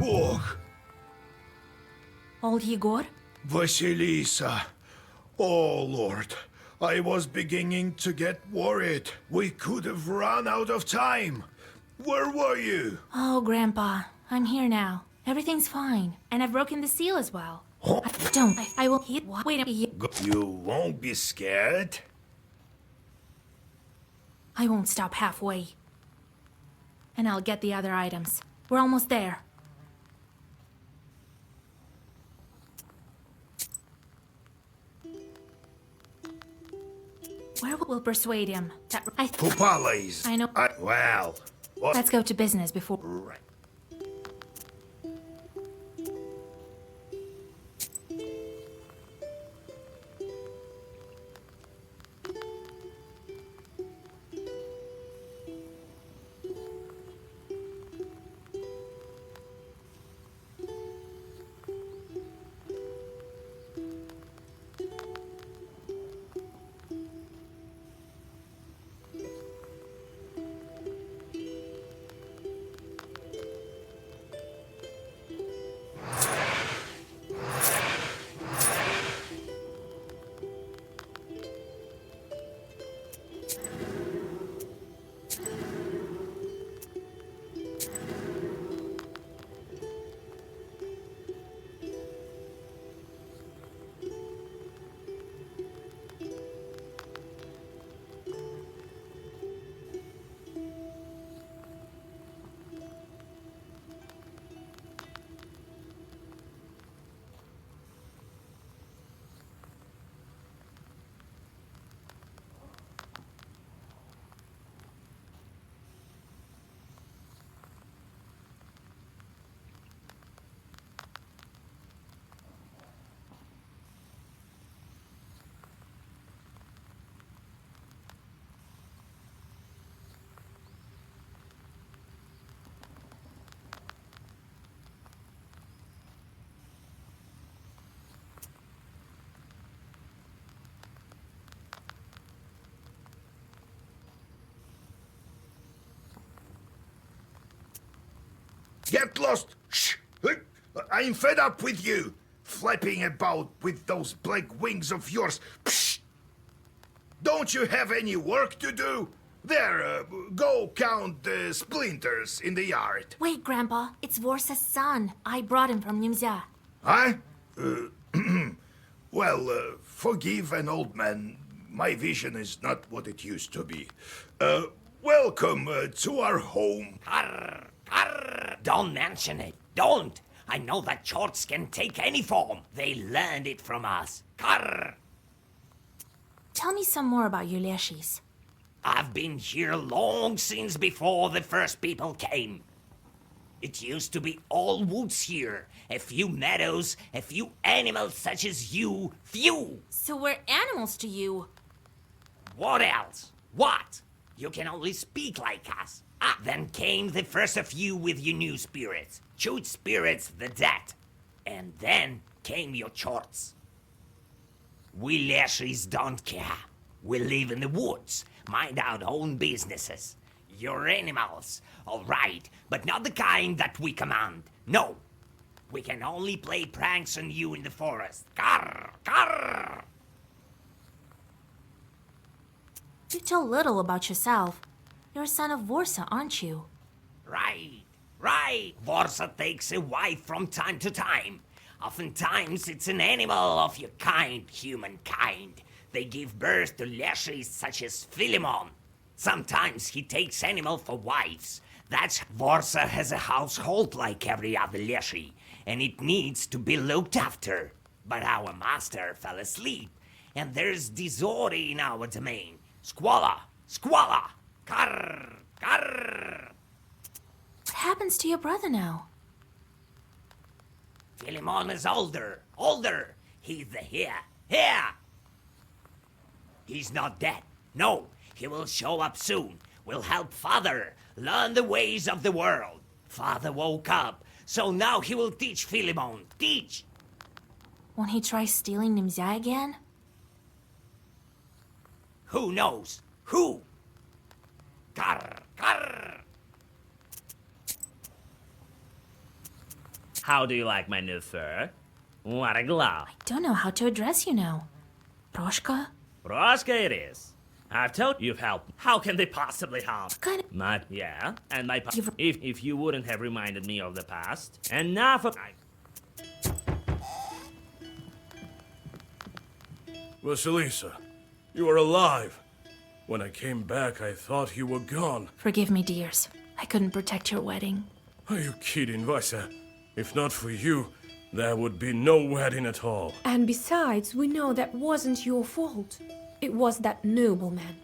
Bog, Old Igor? Vasilisa. Oh, Lord. I was beginning to get worried. We could have run out of time. Where were you? Oh, Grandpa, I'm here now. Everything's fine. And I've broken the seal as well. Huh? I will hit. Wait a minute. You won't be scared? I won't stop halfway. And I'll get the other items. We're almost there. Where will persuade him? Kupala is... I know. Well... What? Let's go to business before... Right. Get lost! Shh! I'm fed up with you! Flapping about with those black wings of yours. Psh! Don't you have any work to do? There, go count the splinters in the yard. Wait, Grandpa. It's Vorsa's son. I brought him from Nimzia. Huh? Well, forgive an old man. My vision is not what it used to be. Welcome to our home. Arr, arr. Don't mention it. Don't. I know that Chorts can take any form. They learned it from us. Karr. Tell me some more about Uleshis. I've been here long since before the first people came. It used to be all woods here. A few meadows, a few animals such as you. Few! So we're animals to you. What else? What? You can only speak like us. Ah, then came the first of you with your new spirits. Shoot spirits the dead. And then came your Chorts. We Leshis don't care. We live in the woods, mind our own businesses. You're animals, all right, but not the kind that we command. No, we can only play pranks on you in the forest. Karr, karr. You tell little about yourself. You're a son of Vorsa, aren't you? Right, right. Vorsa takes a wife from time to time. Oftentimes it's an animal of your kind, humankind. They give birth to Leshis such as Philemon. Sometimes he takes animal for wives. That's Vorsa has a household like every other Leshi, and it needs to be looked after. But our master fell asleep, and there's disorder in our domain. Squalor, squalor, karr, karr. What happens to your brother now? Philemon is older. He's the here. He's not dead. No, he will show up soon. We'll help Father learn the ways of the world. Father woke up, so now he will teach Philemon. Teach! Won't he try stealing Nimzia again? Who knows? Who? Karr, karr. How do you like my new fur? What a glove. Don't know how to address you now. Proshka? Roshka it is. I've told you've helped. How can they possibly help? Kind of. Yeah, and my You've- if you wouldn't have reminded me of the past, enough of. Vasilisa, you are alive. When I came back, I thought you were gone. Forgive me, dears. I couldn't protect your wedding. Are you kidding, Vasia? If not for you, there would be no wedding at all. And besides, we know that wasn't your fault. It was that nobleman.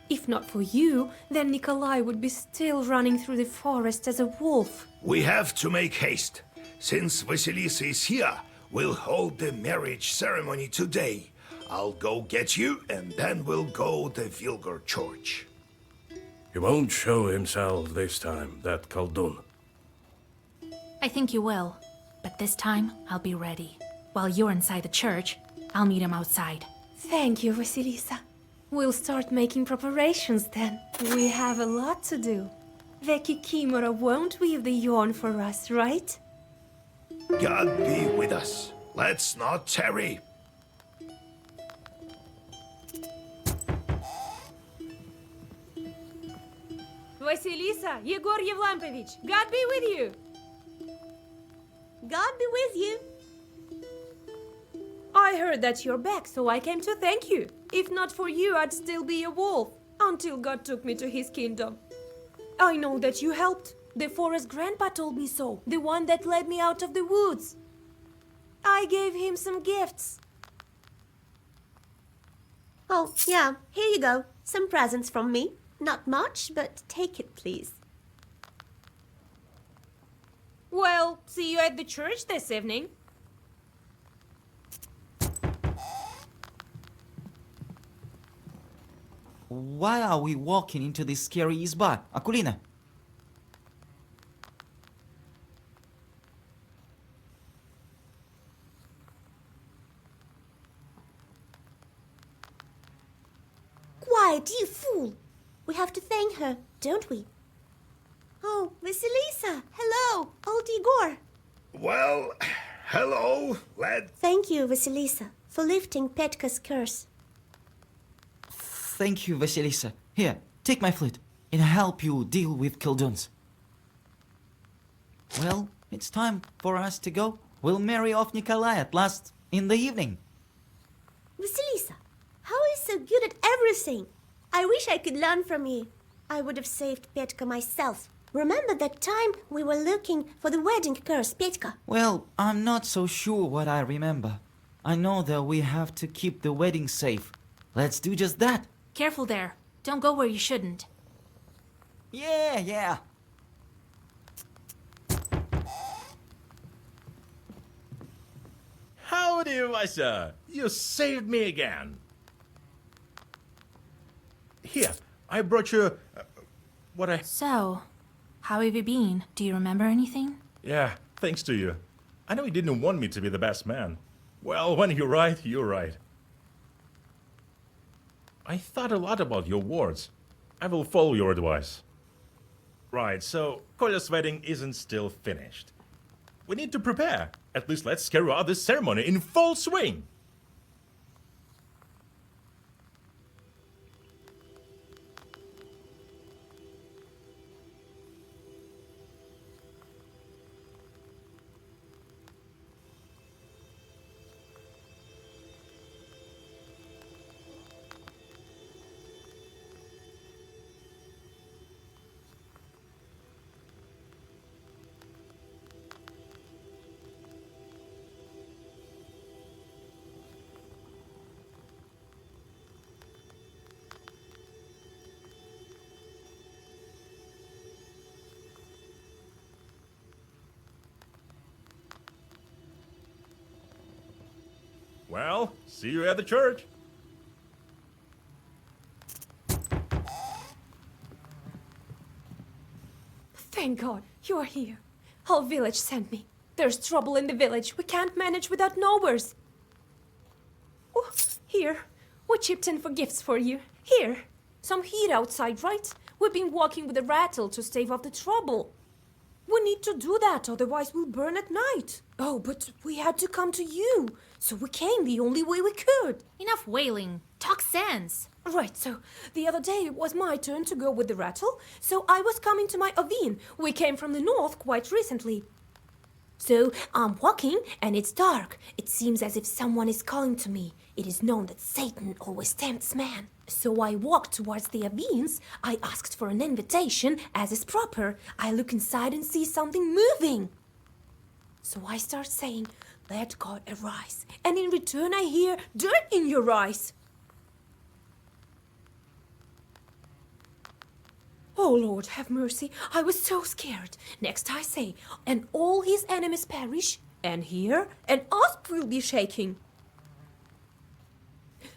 If not for you, then Nikolai would be still running through the forest as a wolf. We have to make haste. Since Vasilisa is here, we'll hold the marriage ceremony today. I'll go get you, and then we'll go to Vilgor Church. He won't show himself this time, that Khaldun. I think you will. But this time, I'll be ready. While you're inside the church, I'll meet him outside. Thank you, Vasilisa. We'll start making preparations then. We have a lot to do. The Kikimora won't weave the yarn for us, right? God be with us. Let's not tarry. Vasilisa, Yegor Yevlampovich, God be with you. God be with you. I heard that you're back, so I came to thank you. If not for you, I'd still be a wolf until God took me to his kingdom. I know that you helped. The forest grandpa told me so, the one that led me out of the woods. I gave him some gifts. Oh, yeah, here you go. Some presents from me. Not much, but take it, please. Well, see you at the church this evening. Why are we walking into this scary izba, Akulina? Quiet, you fool! We have to thank her, don't we? Oh, Vasilisa! Hello, old Igor! Well, hello, lad. Thank you, Vasilisa, for lifting Petka's curse. Thank you, Vasilisa. Here, take my flute. It'll help you deal with Khalduns. Well, it's time for us to go. We'll marry off Nikolai at last in the evening. Vasilisa, how are you so good at everything? I wish I could learn from you. I would have saved Petka myself. Remember that time we were looking for the wedding curse, Petka? Well, I'm not so sure what I remember. I know that we have to keep the wedding safe. Let's do just that. Careful there. Don't go where you shouldn't. Yeah. Howdy, Vasia! You saved me again. Here, I brought you what I. So, how have you been? Do you remember anything? Yeah, thanks to you. I know you didn't want me to be the best man. Well, when you're right, you're right. I thought a lot about your words. I will follow your advice. Right, so Kolya's wedding isn't still finished. We need to prepare. At least let's carry out this ceremony in full swing. Well, see you at the church. Thank God, you're here. Whole village sent me. There's trouble in the village. We can't manage without knowers. Oh, here. We chipped in for gifts for you. Here. Some heat outside, right? We've been walking with a rattle to stave off the trouble. We need to do that, otherwise we'll burn at night. Oh, but we had to come to you, so we came the only way we could. Enough wailing. Talk sense. Right, so the other day it was my turn to go with the rattle, so I was coming to my Avin. We came from the north quite recently. So I'm walking, and it's dark. It seems as if someone is calling to me. It is known that Satan always tempts man. So I walked towards the Avins. I asked for an invitation, as is proper. I look inside and see something moving. So I start saying, "Let God arise." And in return I hear, "Dirt in your eyes." Oh, Lord, have mercy. I was so scared. Next I say, "And all his enemies perish, and here an asp will be shaking."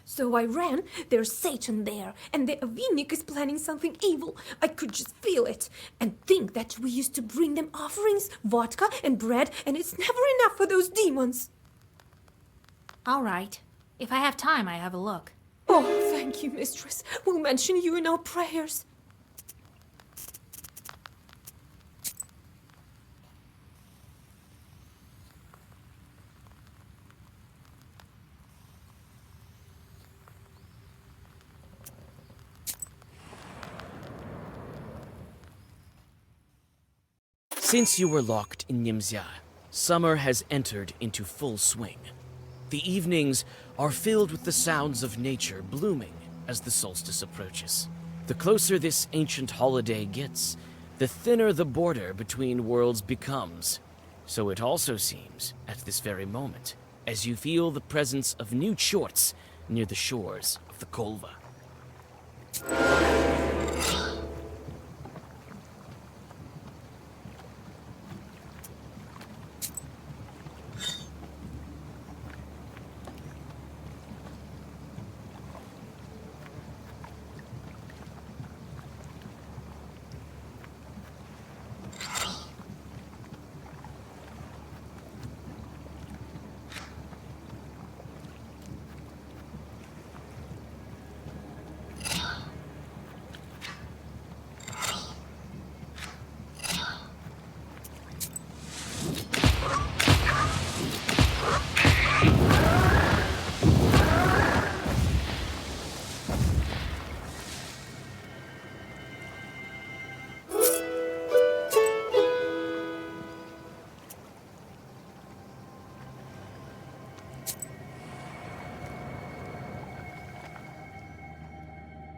So I ran. There's Satan there, and the Avinik is planning something evil. I could just feel it. And think that we used to bring them offerings, vodka and bread, and it's never enough for those demons. All right. If I have time, I have a look. Oh, thank you, mistress. We'll mention you in our prayers. Since you were locked in Nimzia, summer has entered into full swing. The evenings are filled with the sounds of nature blooming as the solstice approaches. The closer this ancient holiday gets, the thinner the border between worlds becomes. So it also seems at this very moment, as you feel the presence of new chorts near the shores of the Kolva.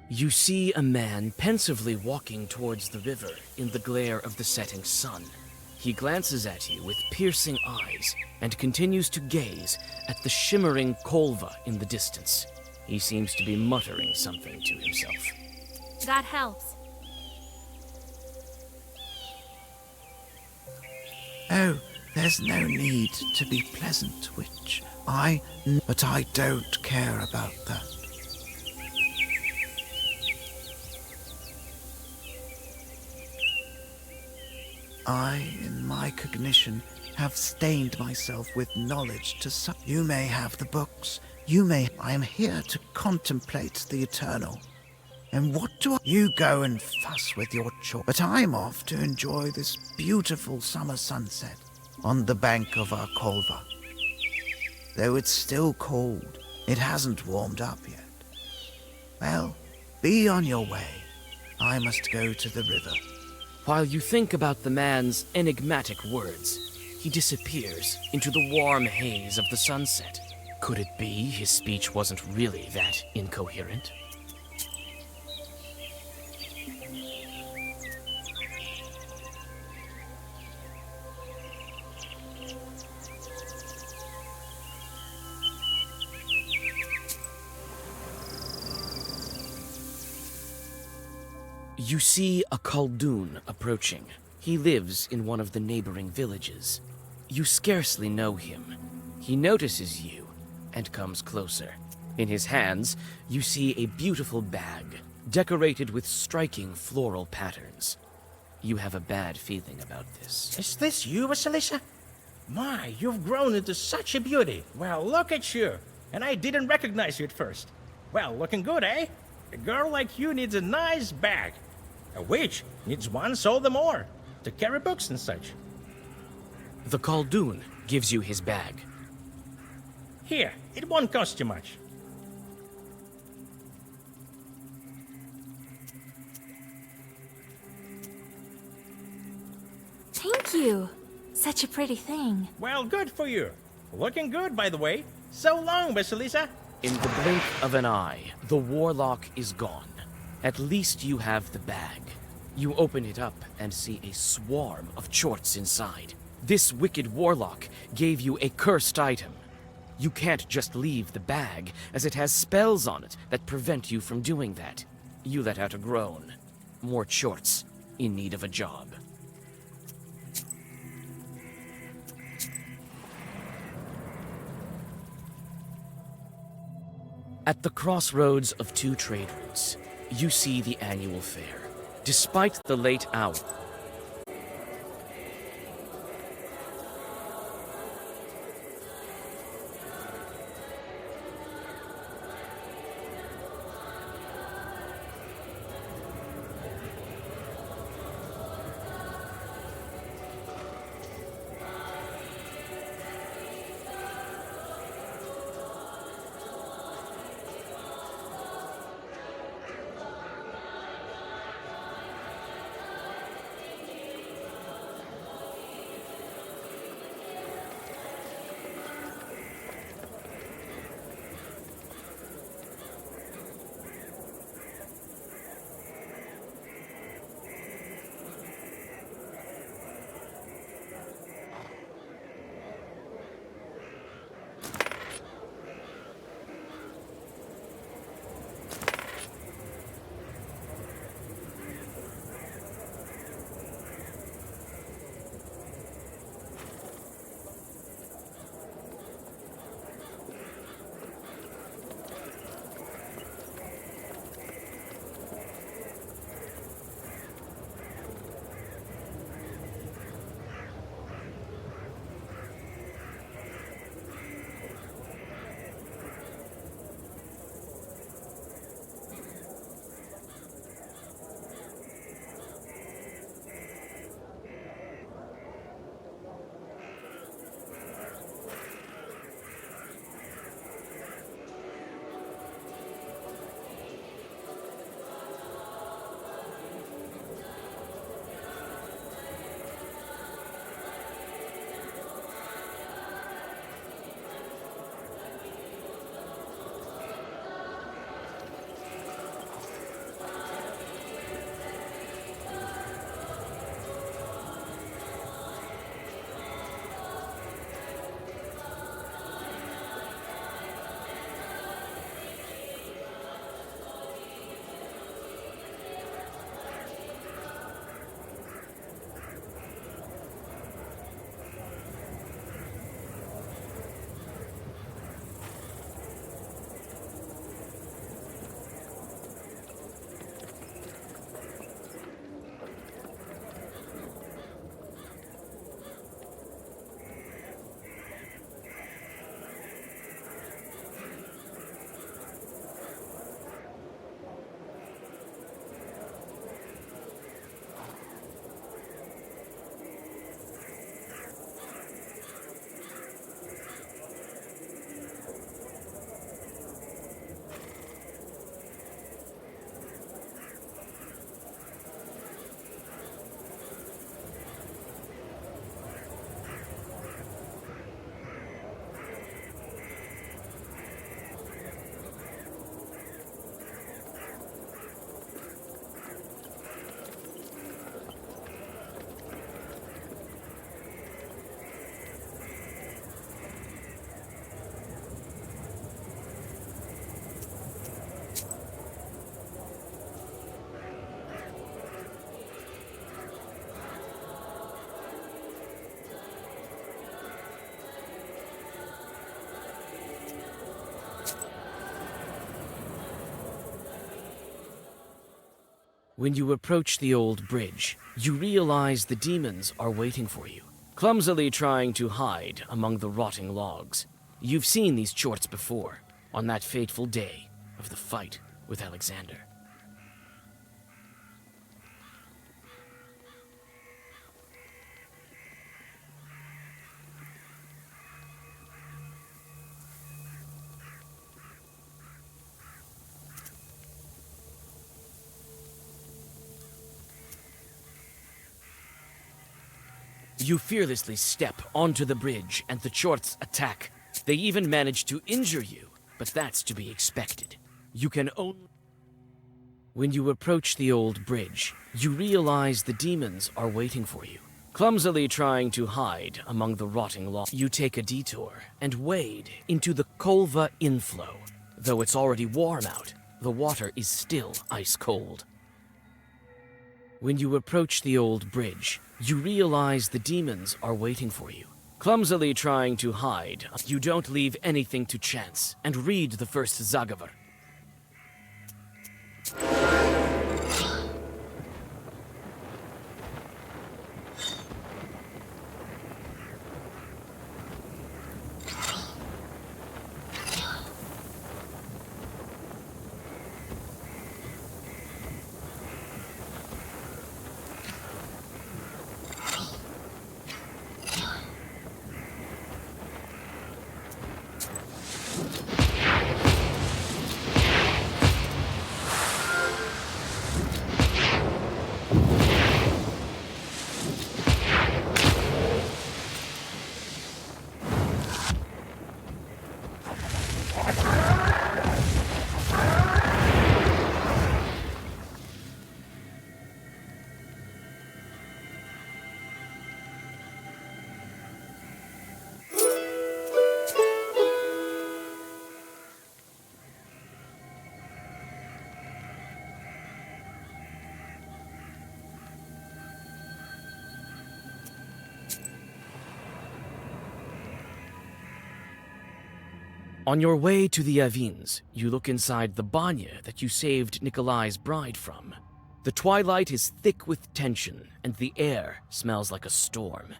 You see a man pensively walking towards the river in the glare of the setting sun. He glances at you with piercing eyes and continues to gaze at the shimmering Kolva in the distance. He seems to be muttering something to himself. God helps. Oh, there's no need to be pleasant, witch. But I don't care about that. I, in my cognition, have stained myself with knowledge to some. You may have the books. I am here to contemplate the eternal. And what do you go and fuss with your chore? But I'm off to enjoy this beautiful summer sunset on the bank of our Kolva. Though it's still cold, it hasn't warmed up yet. Well, be on your way. I must go to the river. While you think about the man's enigmatic words, he disappears into the warm haze of the sunset. Could it be his speech wasn't really that incoherent? You see a Khaldun approaching. He lives in one of the neighboring villages. You scarcely know him. He notices you and comes closer. In his hands, you see a beautiful bag, decorated with striking floral patterns. You have a bad feeling about this. Is this you, Vasilisa? My, you've grown into such a beauty. Well, look at you. And I didn't recognize you at first. Well, looking good, eh? A girl like you needs a nice bag. A witch needs one all the more. to carry books and such. The Khaldun gives you his bag. Here, it won't cost you much. Thank you. Such a pretty thing. Well, good for you. Looking good, by the way. So long, Vasilisa. In the blink of an eye, the warlock is gone. At least you have the bag. You open it up and see a swarm of chorts inside. This wicked warlock gave you a cursed item. You can't just leave the bag, as it has spells on it that prevent you from doing that. You let out a groan. More chorts in need of a job. At the crossroads of two trade routes, you see the annual fair. Despite the late hour, when you approach the old bridge, you realize the demons are waiting for you, clumsily trying to hide among the rotting logs. You've seen these chorts before, on that fateful day of the fight with Alexander. You fearlessly step onto the bridge and the Chorts attack. They even manage to injure you, but that's to be expected. You can only... When you approach the old bridge, you realize the demons are waiting for you. Clumsily trying to hide among the rotting logs, you take a detour and wade into the Kolva inflow. Though it's already warm out, the water is still ice cold. When you approach the old bridge, you realize the demons are waiting for you. Clumsily trying to hide, you don't leave anything to chance and read the first Zagavar. On your way to the Avins, you look inside the banya that you saved Nikolai's bride from. The twilight is thick with tension, and the air smells like a storm.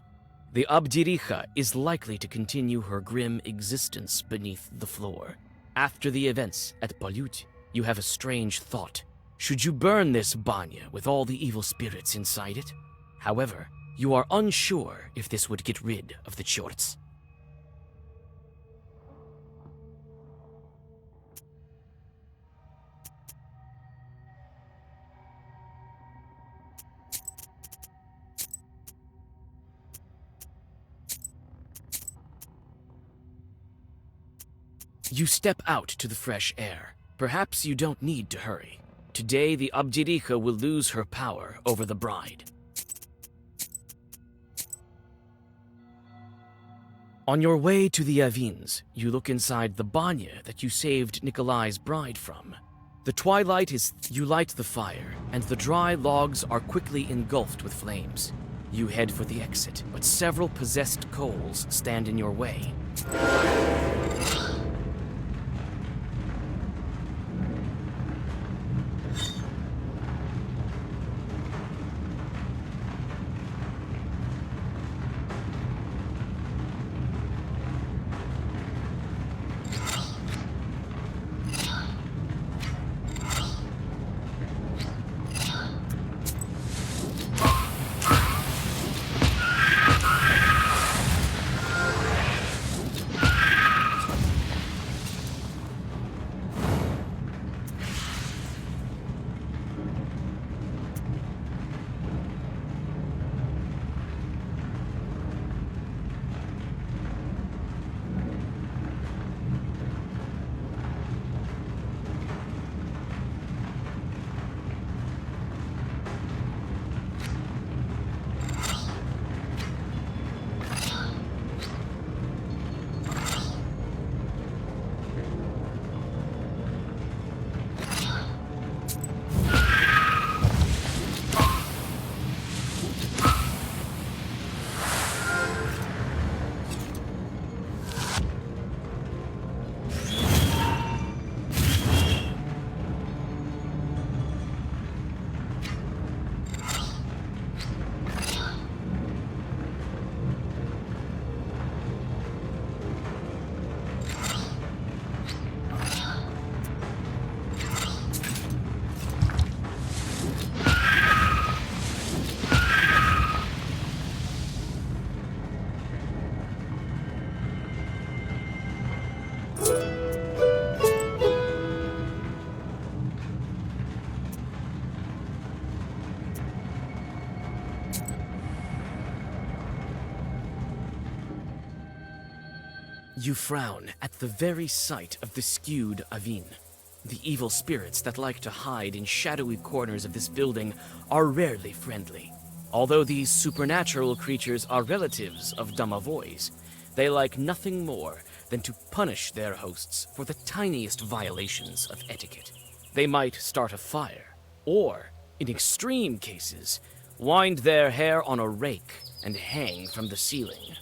The Abdiricha is likely to continue her grim existence beneath the floor. After the events at Balut, you have a strange thought. Should you burn this banya with all the evil spirits inside it? However, you are unsure if this would get rid of the Chorts. You step out to the fresh air. Perhaps you don't need to hurry. Today, the Abdiricha will lose her power over the bride. On your way to the Avins, you look inside the banya that you saved Nikolai's bride from. The twilight is... You light the fire, and the dry logs are quickly engulfed with flames. You head for the exit, but several possessed coals stand in your way. You frown at the very sight of the skewed Avin. The evil spirits that like to hide in shadowy corners of this building are rarely friendly. Although these supernatural creatures are relatives of Damavois, they like nothing more than to punish their hosts for the tiniest violations of etiquette. They might start a fire, or, in extreme cases, wind their hair on a rake and hang from the ceiling.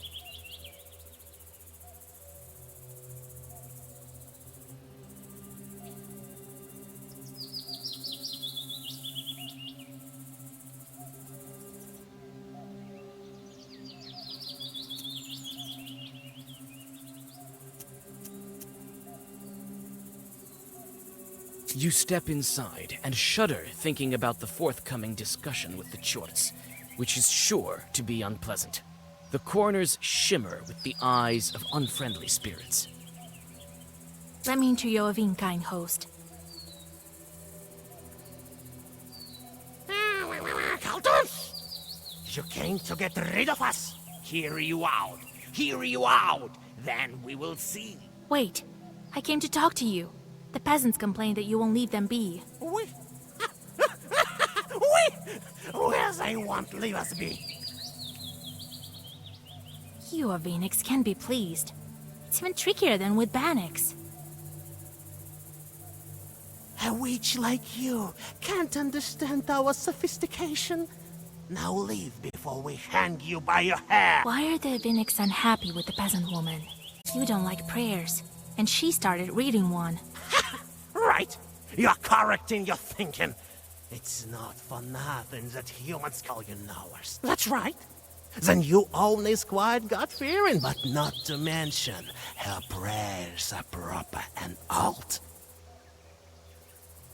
You step inside and shudder thinking about the forthcoming discussion with the Chorts, which is sure to be unpleasant. The corners shimmer with the eyes of unfriendly spirits. Let me into your Avin, kind host. Kaltus! You came to get rid of us. Hear you out. Hear you out. Then we will see. Wait, I came to talk to you. The peasants complain that you won't leave them be. We? Where's I won't leave us be? You Avinix can be pleased. It's even trickier than with Banix. A witch like you can't understand our sophistication. Now leave before we hang you by your hair. Why are the Avinix unhappy with the peasant woman? You don't like prayers, and she started reading one. Right. You're correct in your thinking. It's not for nothing that humans call you knowers. That's right. Then you own is quite God-fearing, but not to mention her prayers are proper and alt.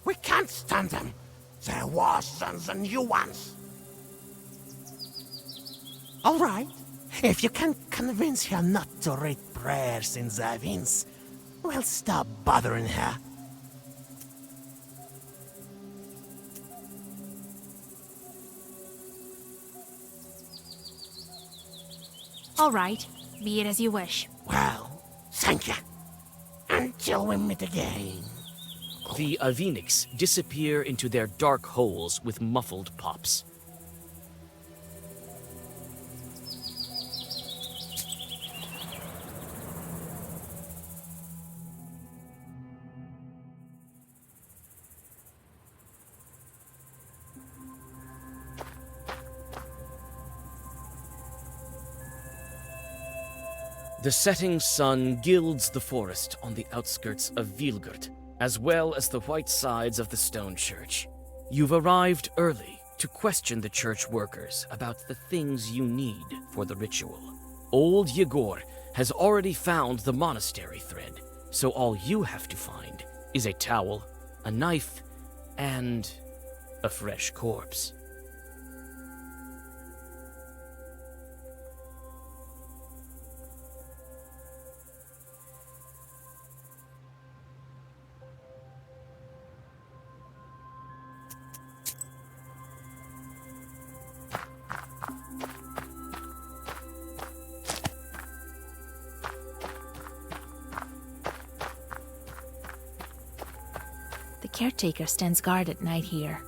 We can't stand them. They're worse than the new ones. All right. If you can convince her not to read prayers in the Avins, we'll stop bothering her. All right, be it as you wish. Well, thank you. Until we meet again. The Avinix disappear into their dark holes with muffled pops. The setting sun gilds the forest on the outskirts of Vilgurt, as well as the white sides of the stone church. You've arrived early to question the church workers about the things you need for the ritual. Old Yegor has already found the monastery thread, so all you have to find is a towel, a knife, and a fresh corpse. The caretaker stands guard at night here.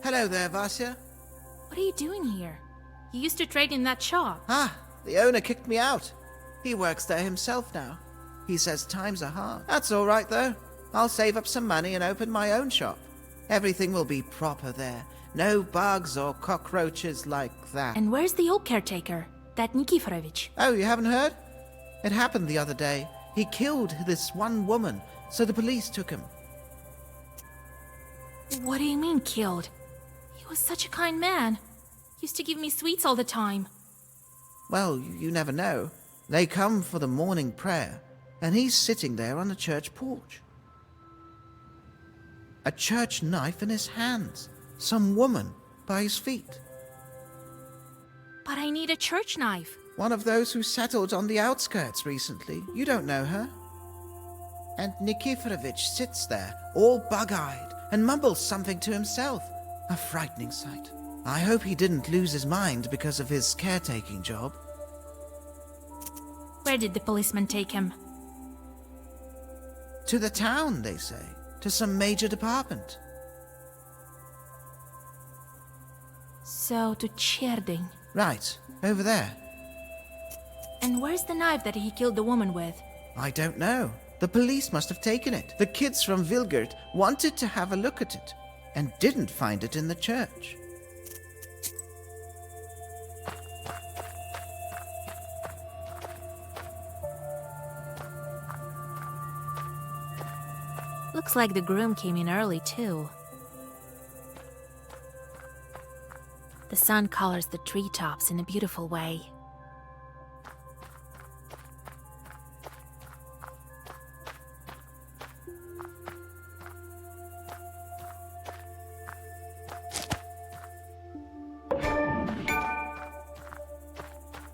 Hello there, Vasya. What are you doing here? You used to trade in that shop. Ah, the owner kicked me out. He works there himself now. He says times are hard. That's all right, though. I'll save up some money and open my own shop. Everything will be proper there. No bugs or cockroaches like that. And where's the old caretaker? That Nikiforovich? Oh, you haven't heard? It happened the other day. He killed this one woman, so the police took him. What do you mean, killed? He was such a kind man. Used to give me sweets all the time. Well, you never know. They come for the morning prayer, and he's sitting there on the church porch. A church knife in his hands. Some woman by his feet. But I need a church knife. One of those who settled on the outskirts recently. You don't know her. and Nikiforovich sits there, all bug-eyed, and mumbles something to himself. A frightening sight. I hope he didn't lose his mind because of his caretaking job. Where did the policeman take him? To the town, they say. To some major department. So, to Cherding. Right, over there. And where's the knife that he killed the woman with? I don't know. The police must have taken it. The kids from Vilgert wanted to have a look at it, and didn't find it in the church. Looks like the groom came in early, too. The sun colors the treetops in a beautiful way.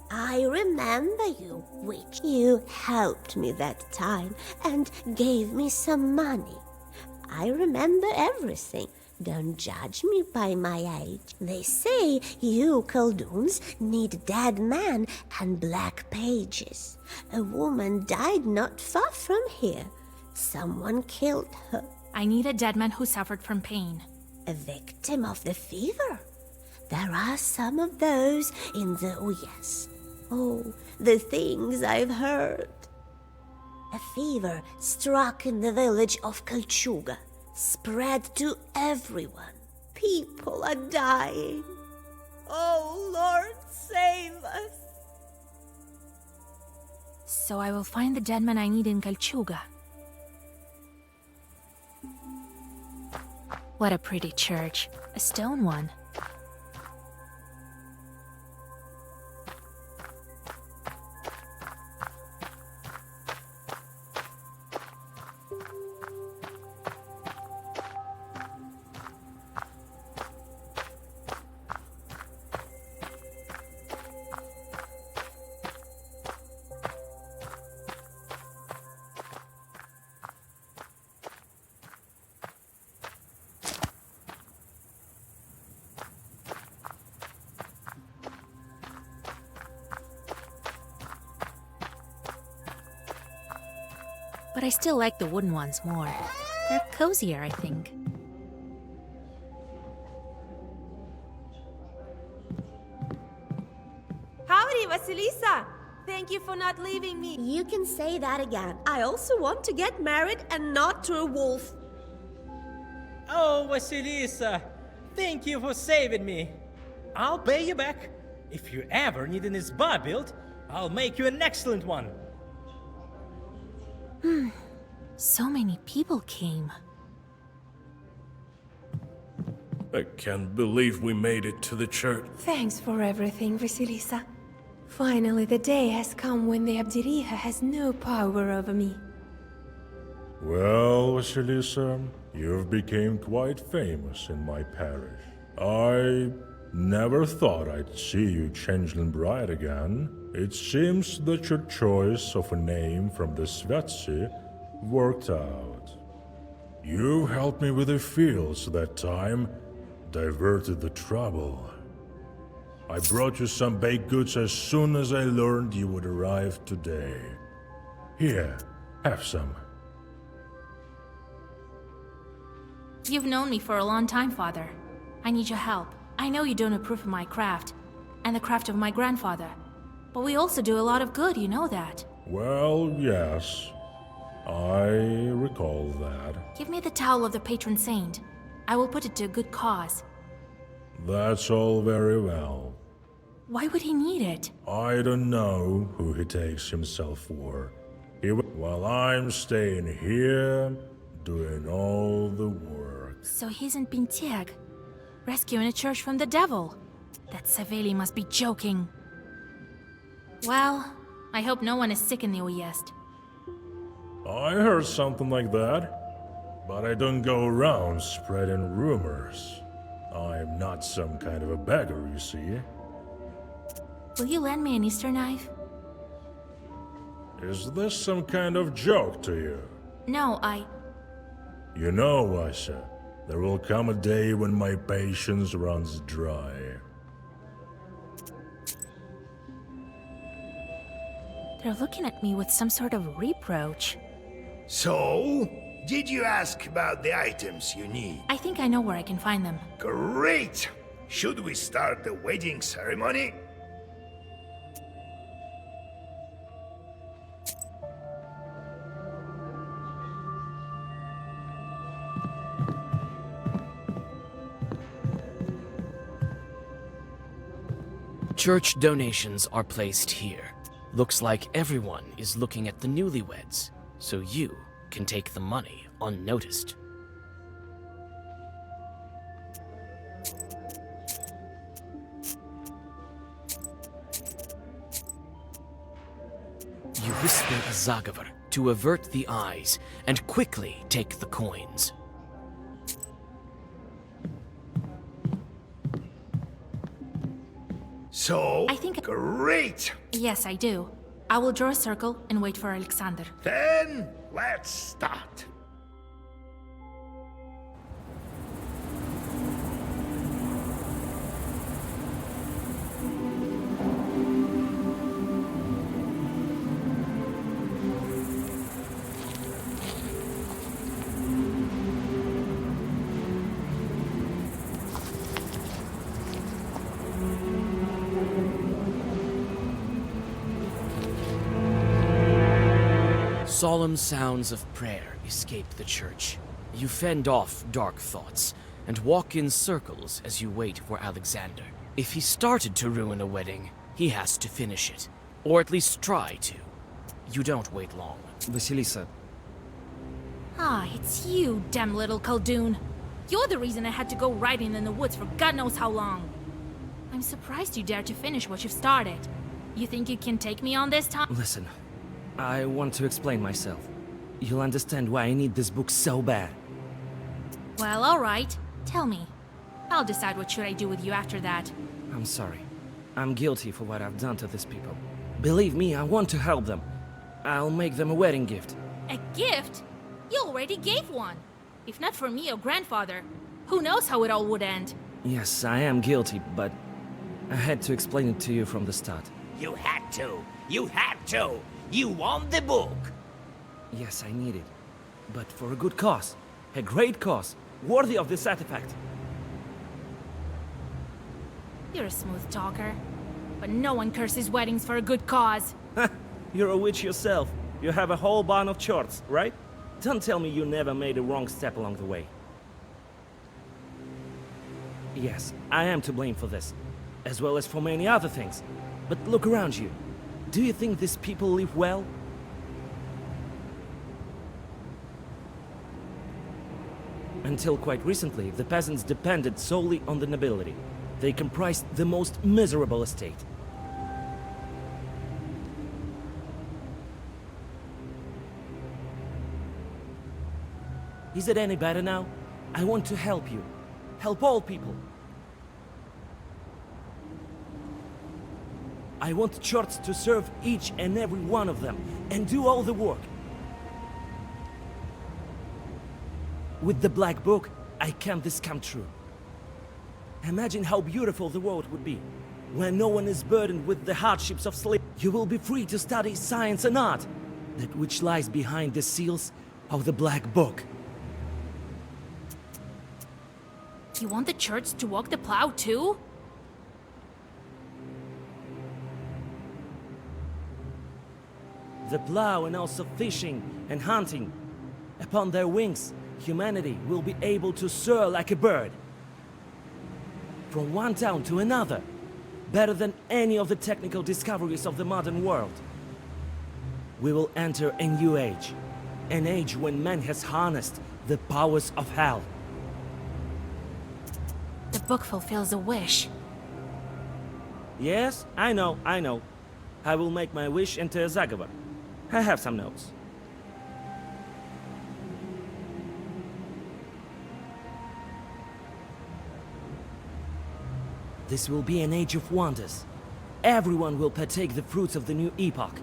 I remember you, witch. You helped me that time and gave me some money. I remember everything. Don't judge me by my age. They say you Kolduns need dead men and black pages. A woman died not far from here. Someone killed her. I need a dead man who suffered from pain. A victim of the fever. There are some of those in the Uyas. Oh, the things I've heard. A fever struck in the village of Kalchuga, spread to everyone. People are dying. Oh, Lord, save us. So I will find the dead man I need in Kalchuga. What a pretty church. A stone one. But I still like the wooden ones more. They're cozier, I think. Howdy, Vasilisa! Thank you for not leaving me. You can say that again. I also want to get married and not to a wolf. Oh, Vasilisa, thank you for saving me. I'll pay you back. If you ever need an izba built, I'll make you an excellent one. So many people came. I can't believe we made it to the church. Thanks for everything, Vasilisa. Finally, the day has come when the Abdiriha has no power over me. Well, Vasilisa, you've become quite famous in my parish. I never thought I'd see you changeling bride again. It seems that your choice of a name from the Svetsi worked out. You helped me with the fields that time, diverted the trouble. I brought you some baked goods as soon as I learned you would arrive today. Here, have some. You've known me for a long time, Father. I need your help. I know you don't approve of my craft, and the craft of my grandfather. But we also do a lot of good, you know that. Well, yes. I recall that. Give me the towel of the patron saint. I will put it to a good cause. That's all very well. Why would he need it? I don't know who he takes himself for. While I'm staying here, doing all the work. So he's in Pintieg, rescuing a church from the devil. That Saveli must be joking. Well, I hope no one is sick in the Uyezd. I heard something like that, but I don't go around spreading rumors. I'm not some kind of a beggar, you see. Will you lend me an Easter knife? Is this some kind of joke to you? No, You know, Washa, there will come a day when my patience runs dry. They're looking at me with some sort of reproach. So, did you ask about the items you need? I think I know where I can find them. Great! Should we start the wedding ceremony? Church donations are placed here. Looks like everyone is looking at the newlyweds, so you can take the money unnoticed. You whisper a Zagavar to avert the eyes and quickly take the coins. So, I think- great! Yes, I do. I will draw a circle and wait for Alexander. Then, let's start. Solemn sounds of prayer escape the church. You fend off dark thoughts and walk in circles as you wait for Alexander. If he started to ruin a wedding, he has to finish it. Or at least try to. You don't wait long. Vasilisa, Ah, it's you, damn little Khaldun. You're the reason I had to go riding in the woods for God knows how long. I'm surprised you dare to finish what you've started. You think you can take me on this time? Listen, I want to explain myself. You'll understand why I need this book so bad. Well, alright. Tell me. I'll decide what should I do with you after that. I'm sorry. I'm guilty for what I've done to these people. Believe me, I want to help them. I'll make them a wedding gift. A gift? You already gave one. If not for me or grandfather, who knows how it all would end? Yes, I am guilty, but I had to explain it to you from the start. You had to. You had to. You want the book. Yes, I need it. But for a good cause. A great cause. Worthy of this artifact. You're a smooth talker. But no one curses weddings for a good cause. You're a witch yourself. You have a whole band of charts, right? Don't tell me you never made a wrong step along the way. Yes, I am to blame for this. As well as for many other things. But look around you. Do you think these people live well? Until quite recently, the peasants depended solely on the nobility. They comprised the most miserable estate. Is it any better now? I want to help you. Help all people. I want church to serve each and every one of them and do all the work. With the Black Book, I can this come true. Imagine how beautiful the world would be when no one is burdened with the hardships of slavery. You will be free to study science and art, that which lies behind the seals of the Black Book. You want the church to walk the plow too? The plow and also fishing and hunting. Upon their wings, humanity will be able to soar like a bird. From one town to another. Better than any of the technical discoveries of the modern world. We will enter a new age. An age when man has harnessed the powers of hell. The book fulfills a wish. Yes, I know. I will make my wish into a Zagavar. I have some notes. This will be an age of wonders. Everyone will partake the fruits of the new epoch.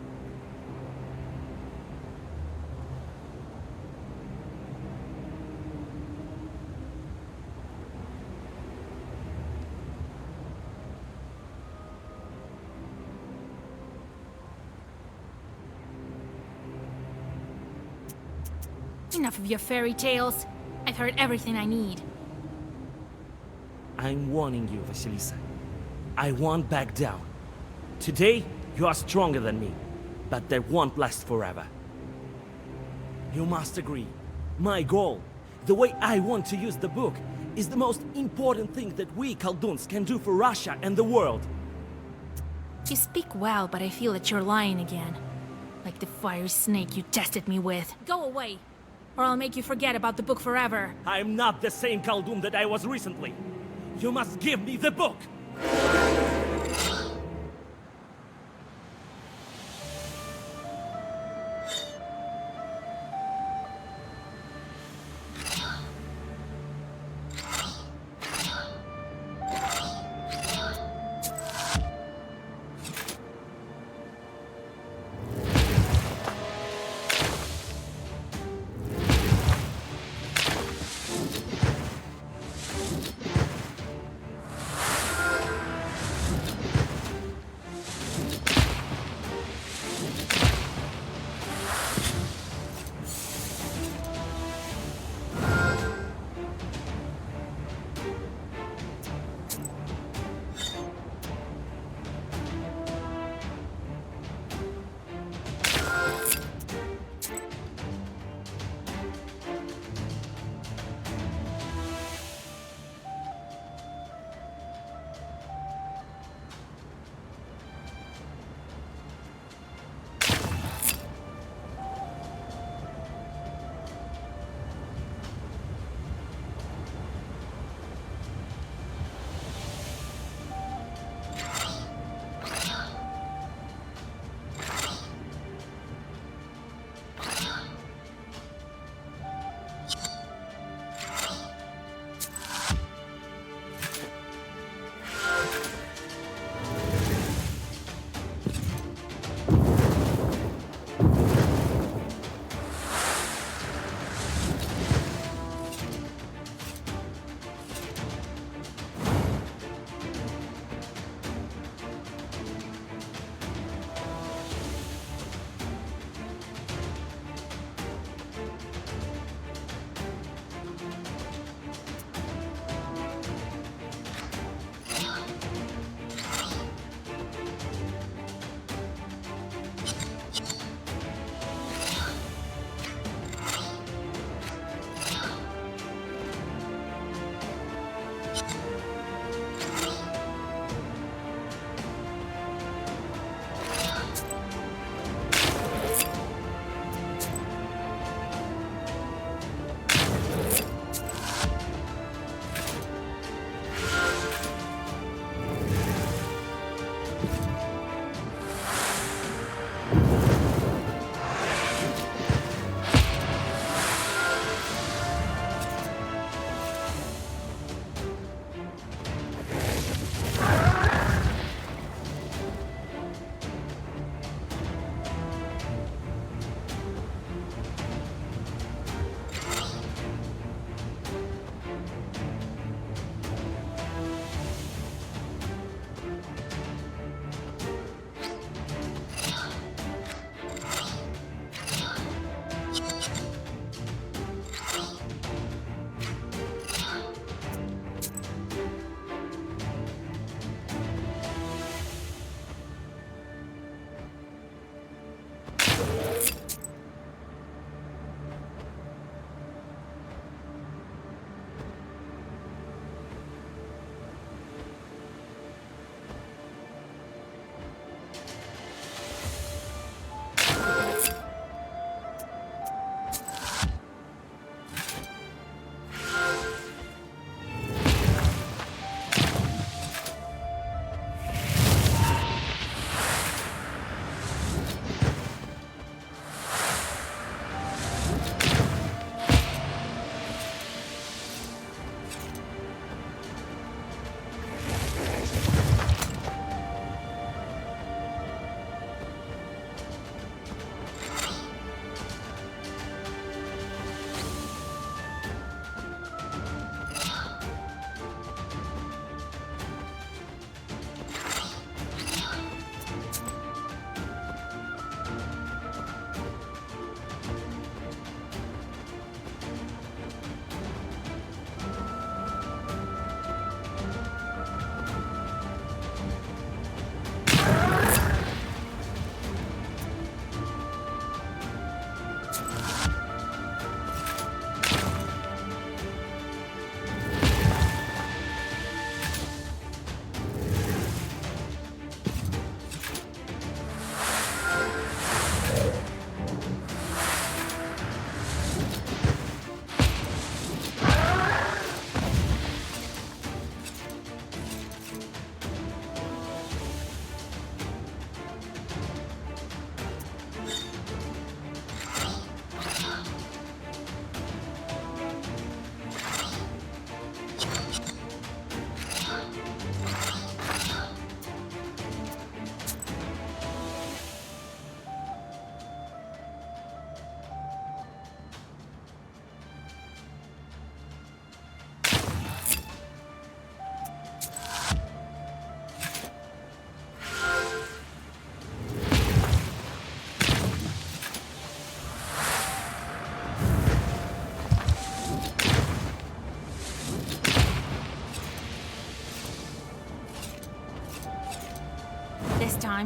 Enough of your fairy tales. I've heard everything I need. I'm warning you, Vasilisa. I won't back down. Today, you are stronger than me, but that won't last forever. You must agree. My goal, the way I want to use the book, is the most important thing that we Khalduns can do for Russia and the world. You speak well, but I feel that you're lying again. Like the fiery snake you tested me with. Go away, or I'll make you forget about the book forever. I'm not the same Khaldun that I was recently. You must give me the book!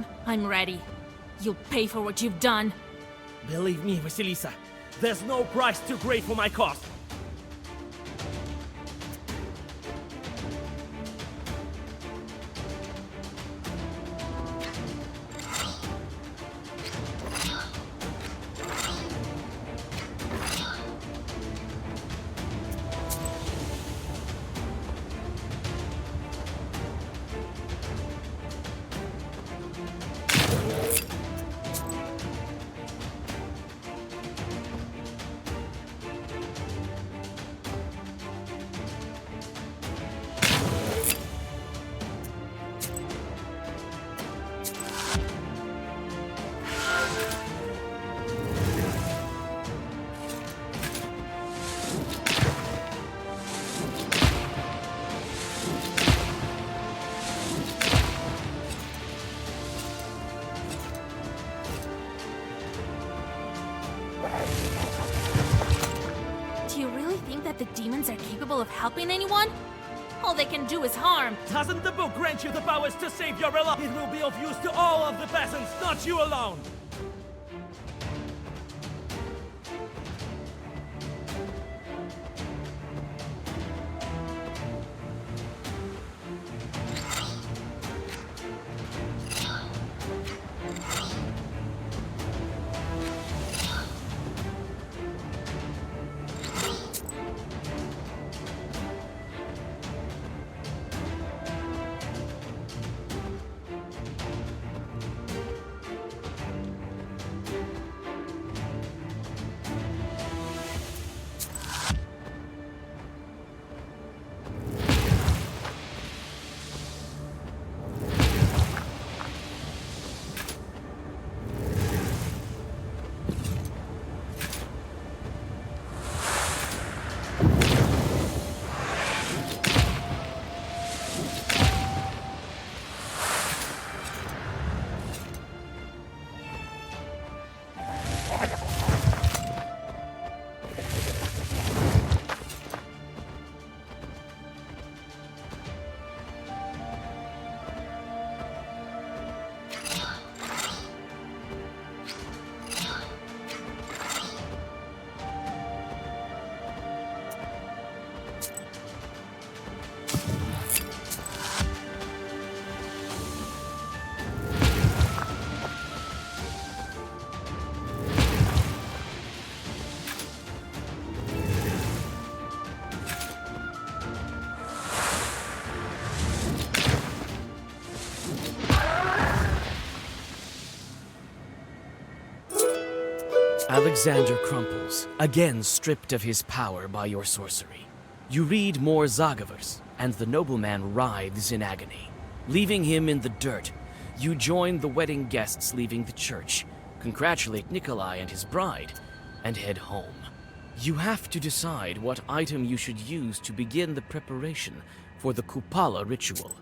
time, I'm ready. You'll pay for what you've done. Believe me, Vasilisa, there's no price too great for my cause. Do you really think that the demons are capable of helping anyone? All they can do is harm. Doesn't the book grant you the powers to save your realm? It will be of use to all of the peasants, not you alone. Alexander crumples, again stripped of his power by your sorcery. You read more Zagavers, and the nobleman writhes in agony. Leaving him in the dirt, you join the wedding guests leaving the church, congratulate Nikolai and his bride, and head home. You have to decide what item you should use to begin the preparation for the Kupala ritual.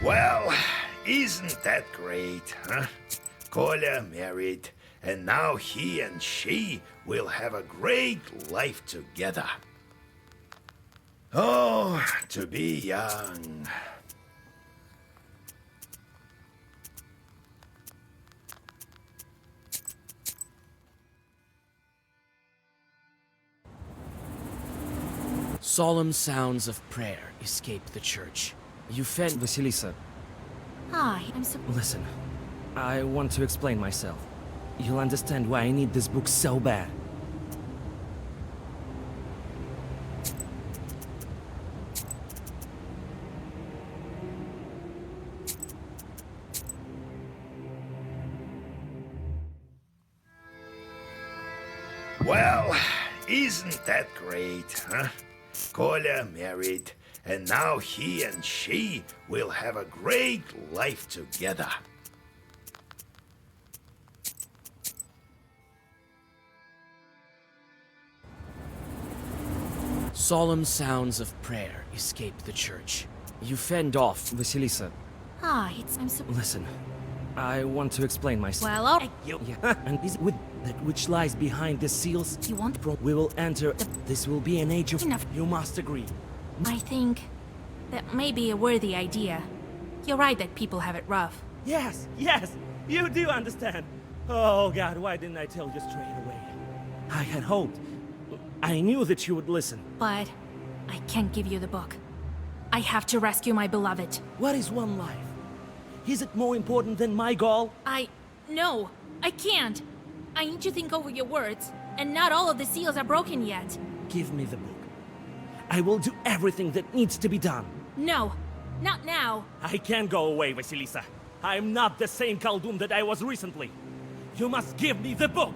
Well, isn't that great, huh? Kolya married, and now he and she will have a great life together. Oh, to be young. Solemn sounds of prayer escape the church. You fend Vasilisa, Ah, I'm so... listen. I want to explain myself. You'll understand why I need this book so bad. Well, isn't that great, huh? Kolya married, and now he and she will have a great life together. Solemn sounds of prayer escape the church. You fend off Vasilisa, Ah, I'm so... listen. I want to explain myself. Well, all right. Yeah, and is with that which lies behind the seals. You want We will enter. This will be an age of. Enough. You must agree. I think that may be a worthy idea. You're right that people have it rough. Yes, yes, you do understand. Oh God, why didn't I tell you straight away? I had hoped. I knew that you would listen. But I can't give you the book. I have to rescue my beloved. What is one life? Is it more important than my goal? No, I can't. I need to think over your words, and not all of the seals are broken yet. Give me the book. I will do everything that needs to be done. No, not now. I can't go away, Vasilisa. I am not the same Khaldun that I was recently. You must give me the book!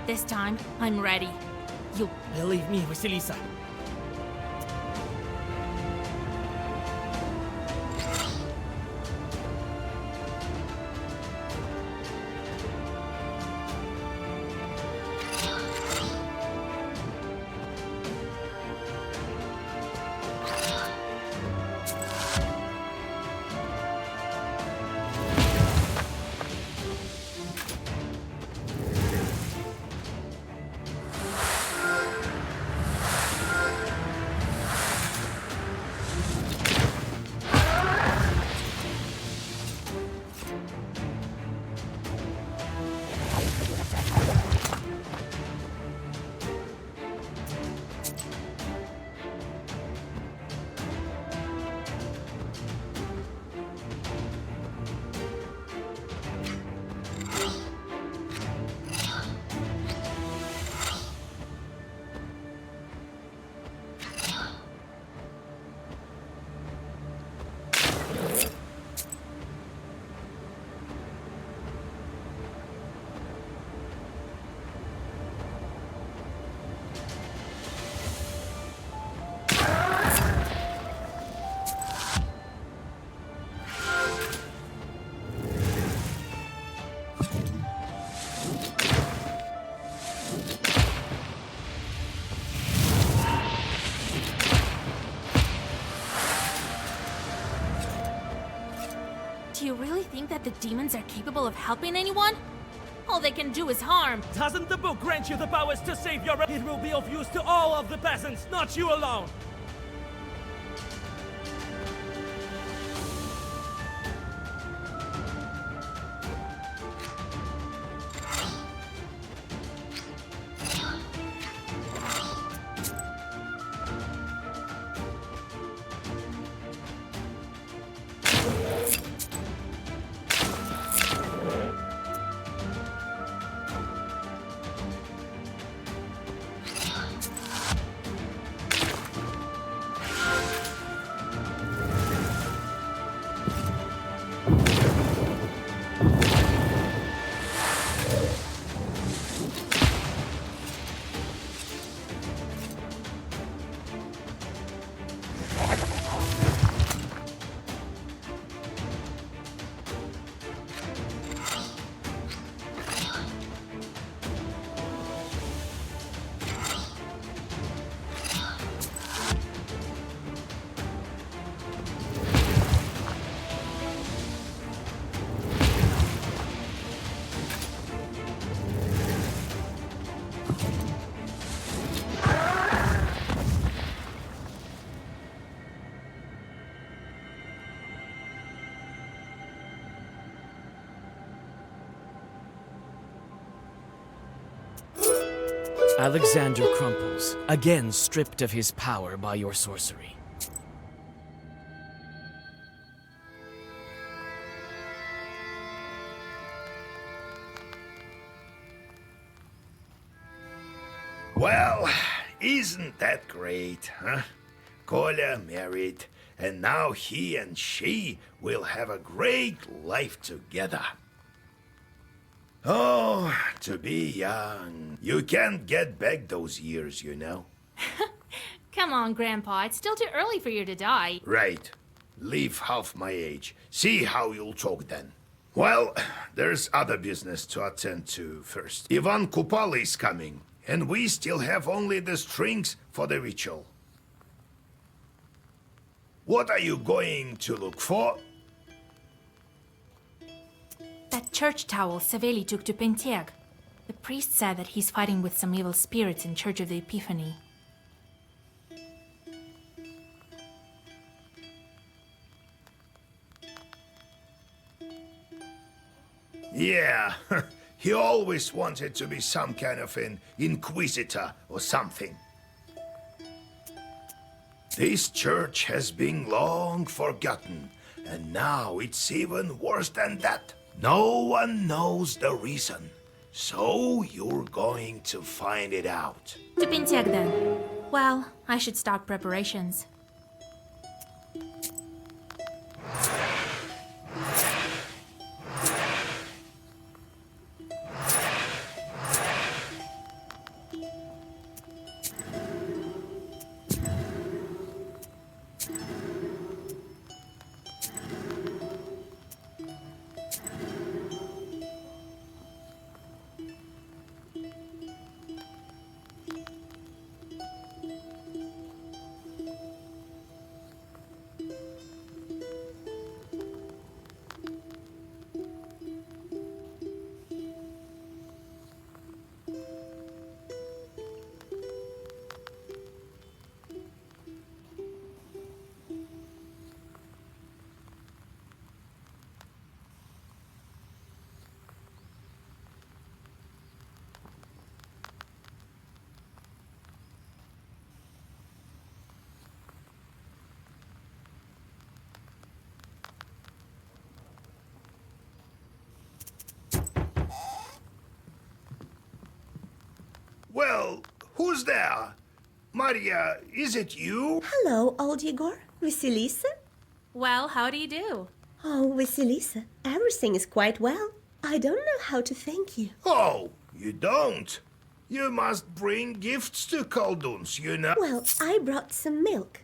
This time, I'm ready. You believe me, Vasilisa. Do you really think that the demons are capable of helping anyone? All they can do is harm. Doesn't the book grant you the powers to save your... It will be of use to all of the peasants, not you alone! Alexander crumples, again stripped of his power by your sorcery. Well, isn't that great, huh? Kolya married, and now he and she will have a great life together. Oh, to be young. You can't get back those years, you know. Come on, Grandpa. It's still too early for you to die. Right. Live half my age. See how you'll talk then. Well, there's other business to attend to first. Ivan Kupal is coming, and we still have only the strings for the ritual. What are you going to look for? That church towel Saveli took to Pentiag. The priest said that he's fighting with some evil spirits in Church of the Epiphany. Yeah, he always wanted to be some kind of an inquisitor or something. This church has been long forgotten, and now it's even worse than that. No one knows the reason, so you're going to find it out. To Pentiag then. Well, I should start preparations. Well, who's there? Maria, is it you? Hello, old Yegor. Vasilisa? Well, how do you do? Oh, Vasilisa, everything is quite well. I don't know how to thank you. Oh, you don't? You must bring gifts to Kolduns, you know. Well, I brought some milk.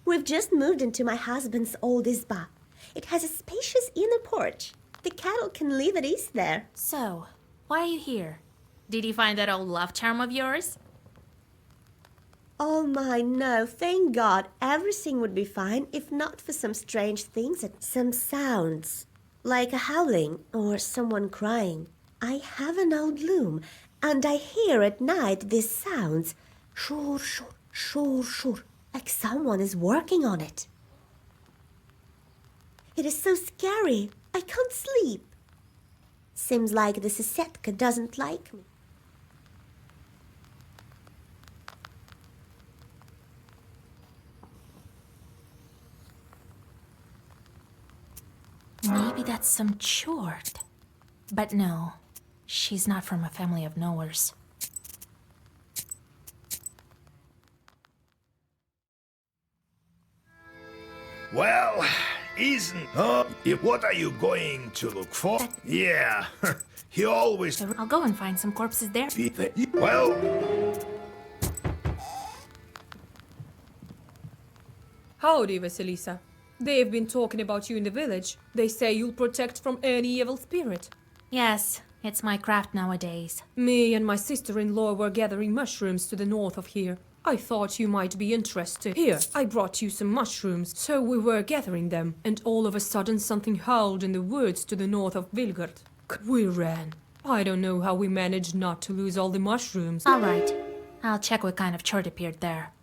We've just moved into my husband's old izba. It has a spacious inner porch. The cattle can live at ease there. So, why are you here? Did you find that old love charm of yours? Oh my, no, thank God. Everything would be fine if not for some strange things and some sounds. Like a howling or someone crying. I have an old loom, and I hear at night these sounds. Shur, shur, shur, shur. Like someone is working on it. It is so scary. I can't sleep. Seems like the Sisetka doesn't like me. Maybe that's some chort. But no, she's not from a family of knowers. Well, isn't... what are you going to look for? Yeah, he always... I'll go and find some corpses there. Well... Howdy, Vasilisa. They've been talking about you in the village. They say you'll protect from any evil spirit. Yes, it's my craft nowadays. Me and my sister-in-law were gathering mushrooms to the north of here. I thought you might be interested. Here, I brought you some mushrooms. So we were gathering them, and all of a sudden something howled in the woods to the north of Vilgard. We ran. I don't know how we managed not to lose all the mushrooms. All right. I'll check what kind of chort appeared there.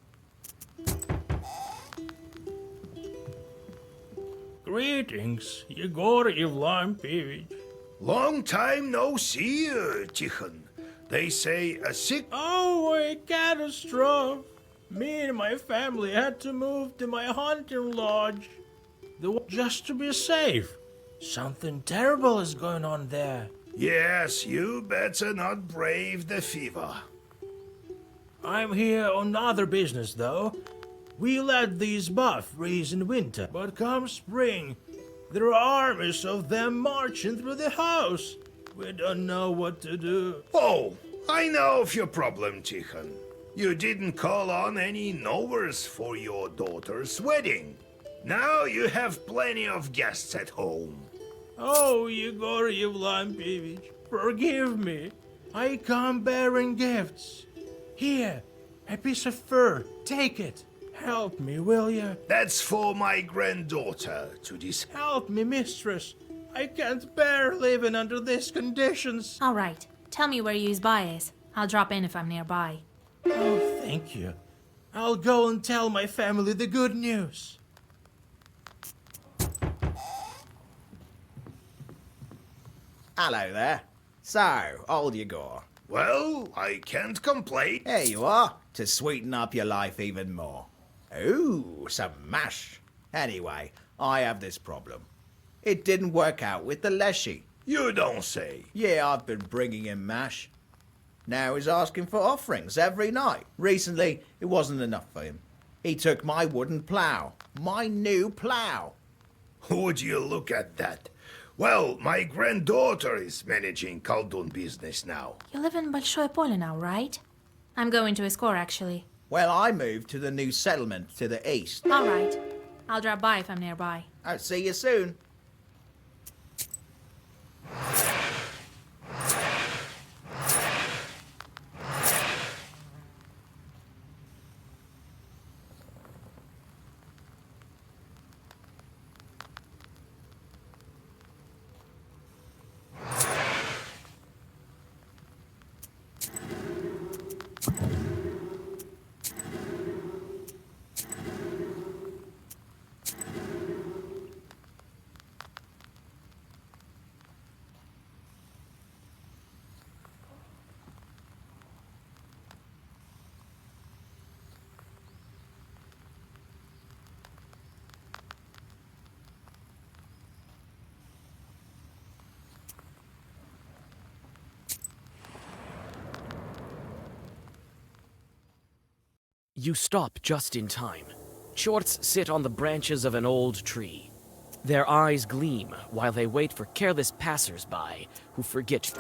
Greetings, Yegor Evlampevich. Long time no see, Tikhon. They say a sick... Oh, catastrophe. Me and my family had to move to my hunting lodge. Just to be safe. Something terrible is going on there. Yes, you better not brave the fever. I'm here on other business, though. We let these buff freeze in winter, but come spring, there are armies of them marching through the house. We don't know what to do. Oh, I know of your problem, Tikhon. You didn't call on any knowers for your daughter's wedding. Now you have plenty of guests at home. Oh, Yegor Yevlampevich, forgive me. I come bearing gifts. Here, a piece of fur. Take it. Help me, will you? That's for my granddaughter to decide. Help me, mistress. I can't bear living under these conditions. All right. Tell me where Yuzbai is. I'll drop in if I'm nearby. Oh, thank you. I'll go and tell my family the good news. Hello there. So, old Yegor. Well, I can't complain. Here you are, to sweeten up your life even more. Ooh, some mash. Anyway, I have this problem. It didn't work out with the Leshy. You don't say. Yeah, I've been bringing him mash. Now he's asking for offerings every night. Recently, it wasn't enough for him. He took my wooden plough. My new plough. Would you look at that? Well, my granddaughter is managing Khaldun business now. You live in Большое Поле now, right? I'm going to Iskor, actually. Well, I moved to the new settlement to the east. All right. I'll drop by if I'm nearby. I'll see you soon. You stop just in time. Shorts sit on the branches of an old tree. Their eyes gleam while they wait for careless passers-by who forget.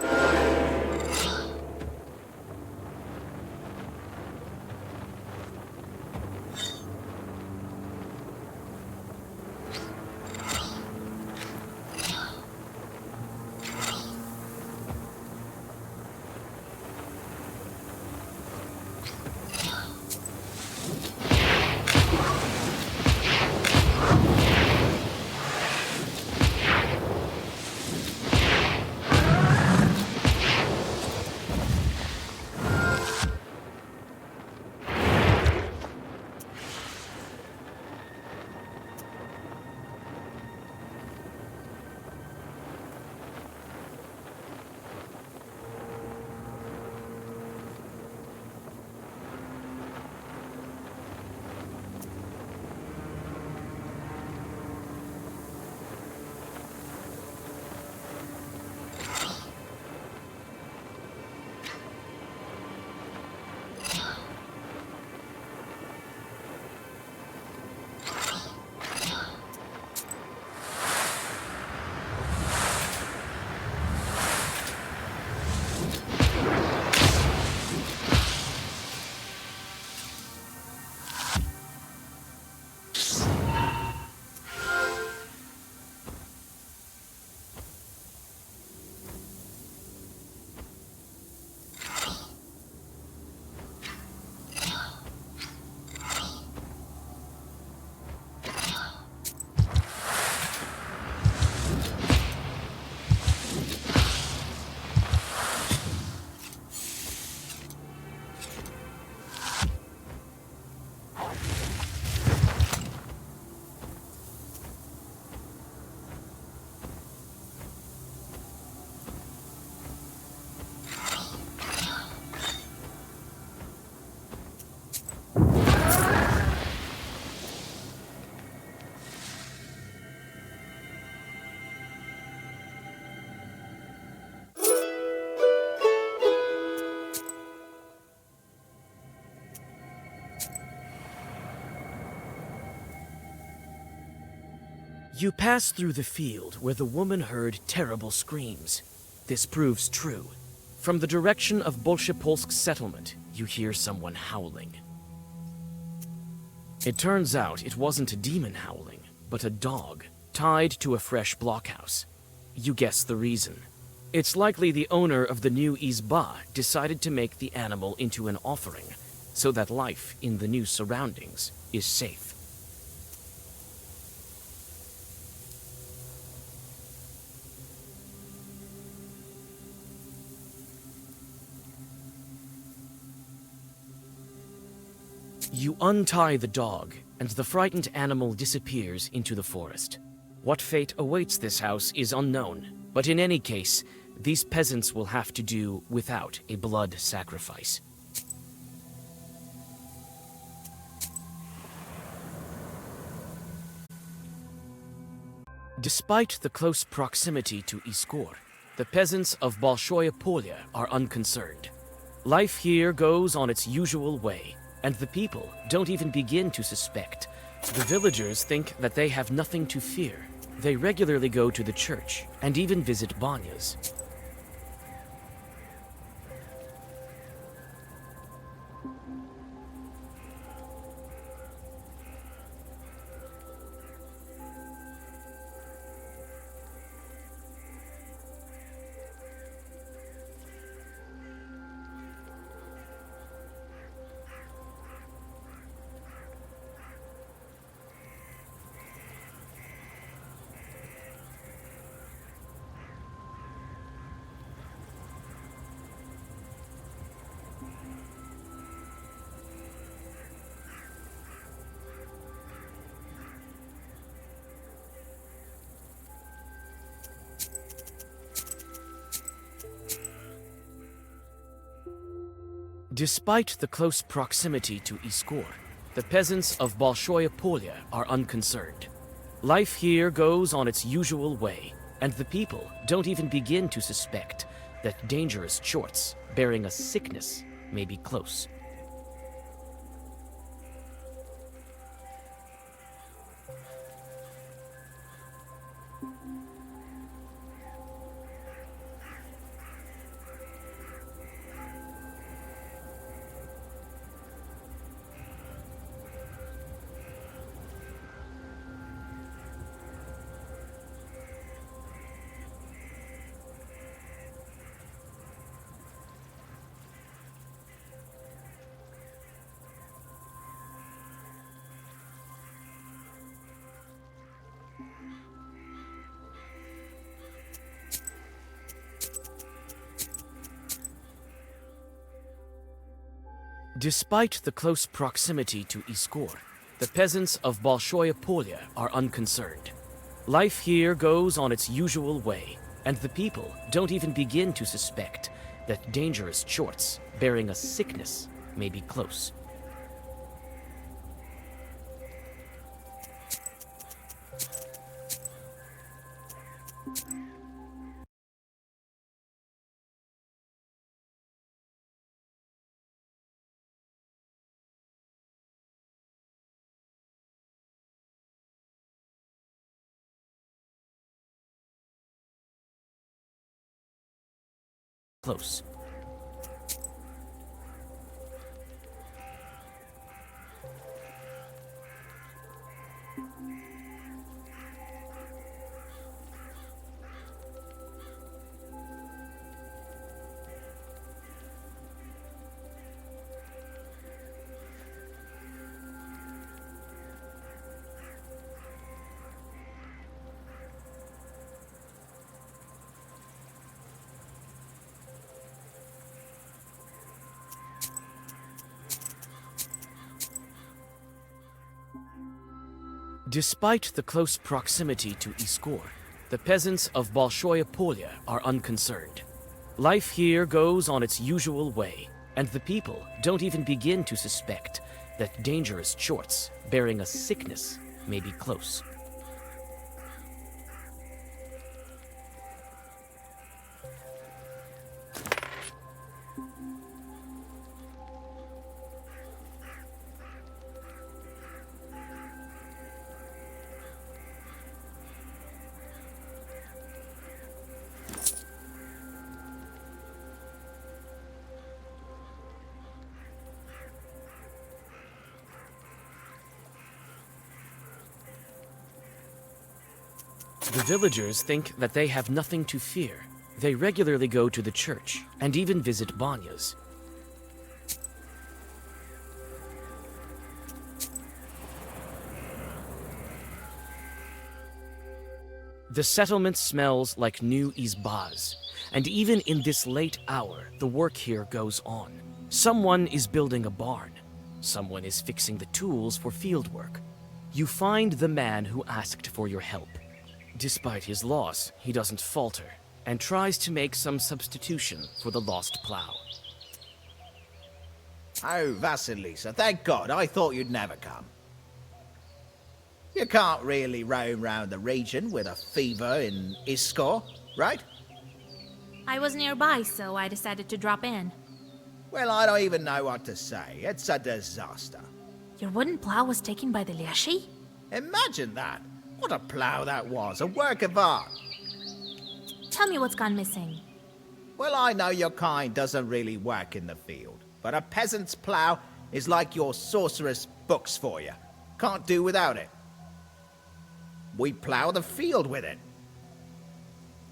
You pass through the field where the woman heard terrible screams. This proves true. From the direction of Bolshepolsk settlement, you hear someone howling. It turns out it wasn't a demon howling, but a dog, tied to a fresh blockhouse. You guess the reason. It's likely the owner of the new izba decided to make the animal into an offering, so that life in the new surroundings is safe. You untie the dog, and the frightened animal disappears into the forest. What fate awaits this house is unknown, but in any case, these peasants will have to do without a blood sacrifice. Despite the close proximity to Iskor, the peasants of Bolshoye Polya are unconcerned. Life here goes on its usual way, and the people don't even begin to suspect. The villagers think that they have nothing to fear. They regularly go to the church and even visit banyas. Despite the close proximity to Iskor, the peasants of Bolshoye Polya are unconcerned. Life here goes on its usual way, and the people don't even begin to suspect that dangerous chorts bearing a sickness may be close. Despite the close proximity to Iskor, the peasants of Bolshoye Polya are unconcerned. Life here goes on its usual way, and the people don't even begin to suspect that dangerous chorts bearing a sickness may be close. Close. Despite the close proximity to Iskor, the peasants of Bolshoye Polya are unconcerned. Life here goes on its usual way, and the people don't even begin to suspect that dangerous chorts bearing a sickness may be close. The villagers think that they have nothing to fear. They regularly go to the church and even visit banyas. The settlement smells like new izbas, and even in this late hour, the work here goes on. Someone is building a barn. Someone is fixing the tools for fieldwork. You find the man who asked for your help. Despite his loss, he doesn't falter, and tries to make some substitution for the lost plow. Oh, Vasilisa, thank God, I thought you'd never come. You can't really roam round the region with a fever in Iskor, right? I was nearby, so I decided to drop in. Well, I don't even know what to say. It's a disaster. Your wooden plow was taken by the Leshy? Imagine that. What a plough that was, a work of art. Tell me what's gone missing. Well, I know your kind doesn't really work in the field, but a peasant's plough is like your sorceress books for you. Can't do without it. We plough the field with it.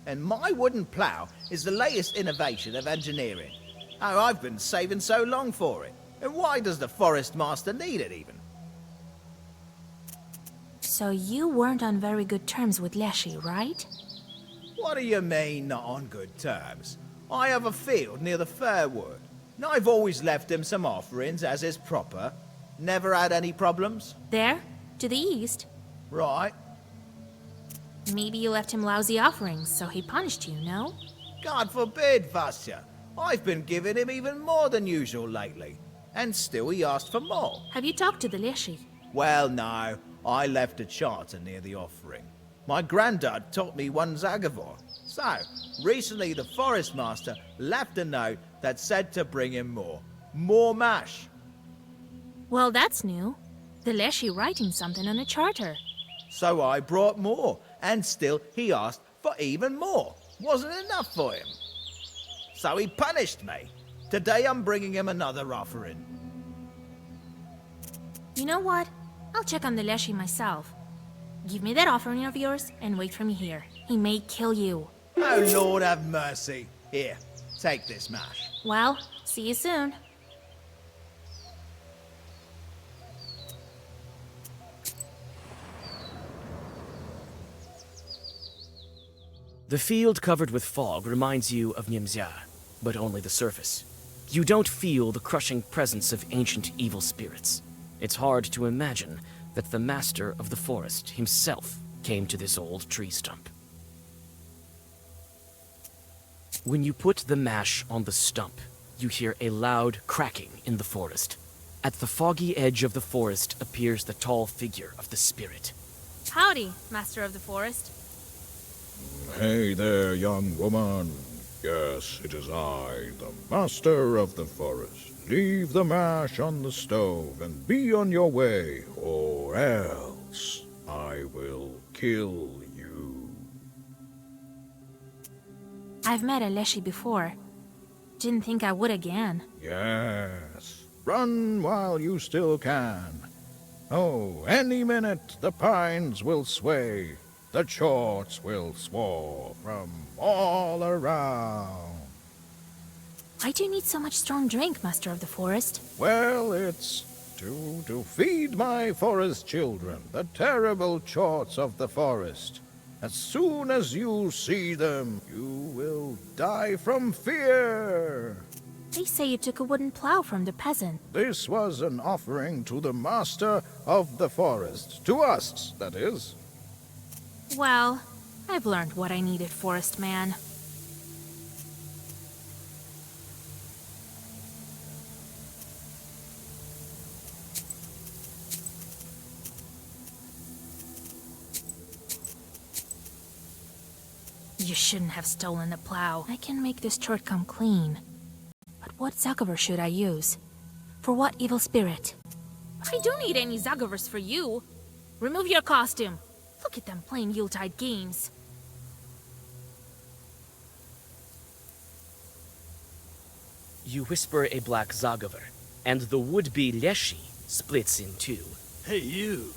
And my wooden plough is the latest innovation of engineering. Oh, I've been saving so long for it. And why does the forest master need it even? So you weren't on very good terms with Leshy, right? What do you mean, not on good terms? I have a field near the Fairwood, and I've always left him some offerings as is proper. Never had any problems. There? To the east? Right. Maybe you left him lousy offerings, so he punished you, no? God forbid, Vasya. I've been giving him even more than usual lately, and still he asked for more. Have you talked to the Leshy? Well, no. I left a charter near the offering. My granddad taught me one Zagavor. So, recently the forest master left a note that said to bring him more. More mash. Well, that's new. The Leshy writing something on a charter. So I brought more, and still he asked for even more. Wasn't enough for him. So he punished me. Today I'm bringing him another offering. You know what? I'll check on the Leshy myself. Give me that offering of yours and wait for me here. He may kill you. Oh, Lord have mercy. Here, take this mash. Well, see you soon. The field covered with fog reminds you of Nimzia, but only the surface. You don't feel the crushing presence of ancient evil spirits. It's hard to imagine that the master of the forest himself came to this old tree stump. When you put the mash on the stump, you hear a loud cracking in the forest. At the foggy edge of the forest appears the tall figure of the spirit. Howdy, Master of the Forest. Hey there, young woman. Yes, it is I, the Master of the Forest. Leave the mash on the stove and be on your way, or else I will kill you. I've met a Leshy before. Didn't think I would again. Yes, run while you still can. Oh, any minute the pines will sway. The chorts will swarm from all around. Why do you need so much strong drink, Master of the Forest? Well, it's to feed my forest children, the terrible chorts of the forest. As soon as you see them, you will die from fear. They say you took a wooden plow from the peasant. This was an offering to the Master of the Forest. To us, that is. Well, I've learned what I needed, Forest Man. You shouldn't have stolen the plow. I can make this chort come clean. But what Zagavor should I use? For what evil spirit? I don't need any Zagavors for you. Remove your costume. Look at them playing Yuletide games. You whisper a black Zagavor, and the would-be Leshy splits in two. Hey, you!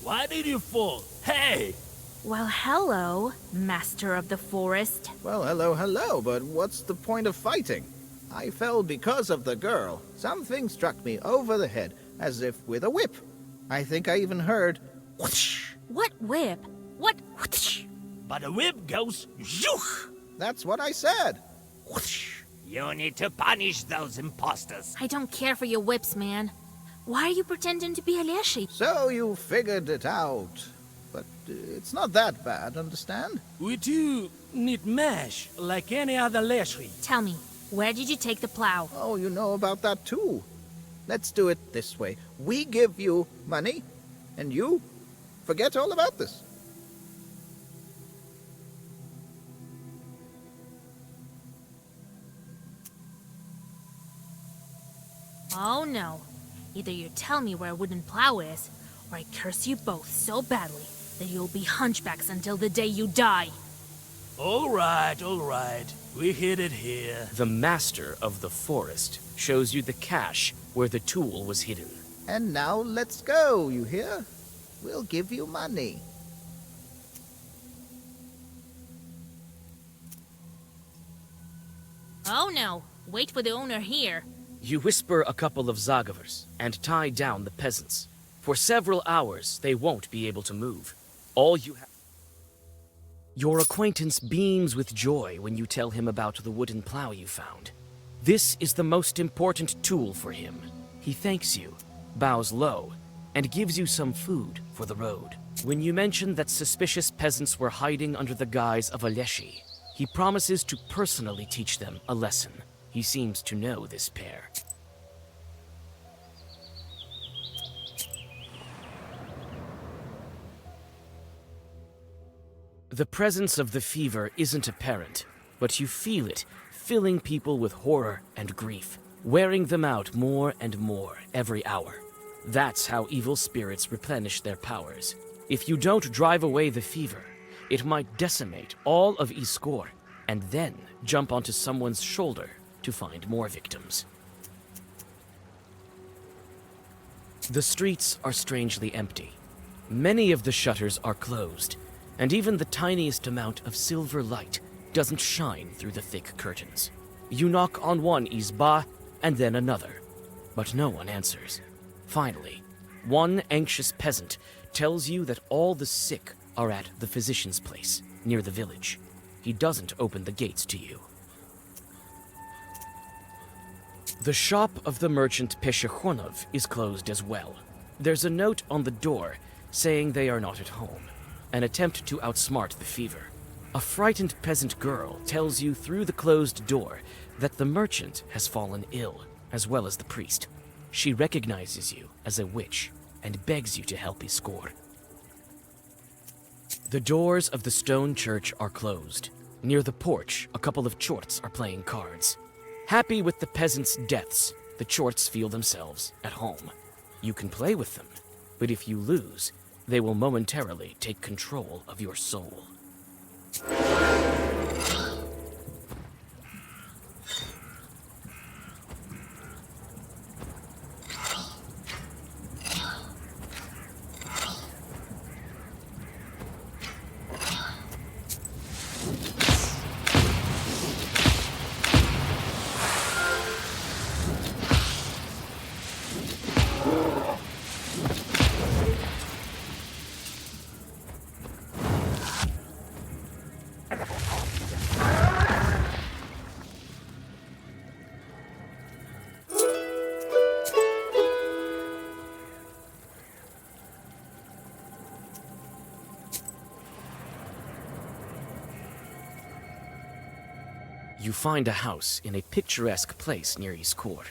Why did you fall? Hey! Well, hello, Master of the Forest. Well, hello, hello, but what's the point of fighting? I fell because of the girl. Something struck me over the head, as if with a whip. I think I even heard whoosh. What whip? What whoosh? But the whip goes zhoosh. That's what I said. Whoosh. You need to punish those imposters. I don't care for your whips, man. Why are you pretending to be a Leshy? So you figured it out. But it's not that bad, understand? We do need mesh, like any other Leshy. Tell me, where did you take the plow? Oh, you know about that too. Let's do it this way. We give you money, and you forget all about this. Oh no. Either you tell me where a wooden plow is, or I curse you both so badly that you'll be hunchbacks until the day you die. All right. We hid it here. The Master of the Forest shows you the cache where the tool was hidden. And now let's go, you hear? We'll give you money. Oh no. Wait for the owner here. You whisper a couple of Zagavers and tie down the peasants. For several hours, they won't be able to move. All you have... Your acquaintance beams with joy when you tell him about the wooden plow you found. This is the most important tool for him. He thanks you, bows low, and gives you some food for the road. When you mention that suspicious peasants were hiding under the guise of a Leshy, he promises to personally teach them a lesson. He seems to know this pair. The presence of the fever isn't apparent, but you feel it, filling people with horror and grief, wearing them out more and more every hour. That's how evil spirits replenish their powers. If you don't drive away the fever, it might decimate all of Iskor, and then jump onto someone's shoulder to find more victims. The streets are strangely empty. Many of the shutters are closed, and even the tiniest amount of silver light doesn't shine through the thick curtains. You knock on one izba and then another, but no one answers. Finally, one anxious peasant tells you that all the sick are at the physician's place, near the village. He doesn't open the gates to you. The shop of the merchant Peshechonov is closed as well. There's a note on the door saying they are not at home, an attempt to outsmart the fever. A frightened peasant girl tells you through the closed door that the merchant has fallen ill, as well as the priest. She recognizes you as a witch and begs you to help Iskor. The doors of the stone church are closed. Near the porch, a couple of chorts are playing cards. Happy with the peasants' deaths, the chorts feel themselves at home. You can play with them, but if you lose, they will momentarily take control of your soul. You find a house in a picturesque place near Iskor.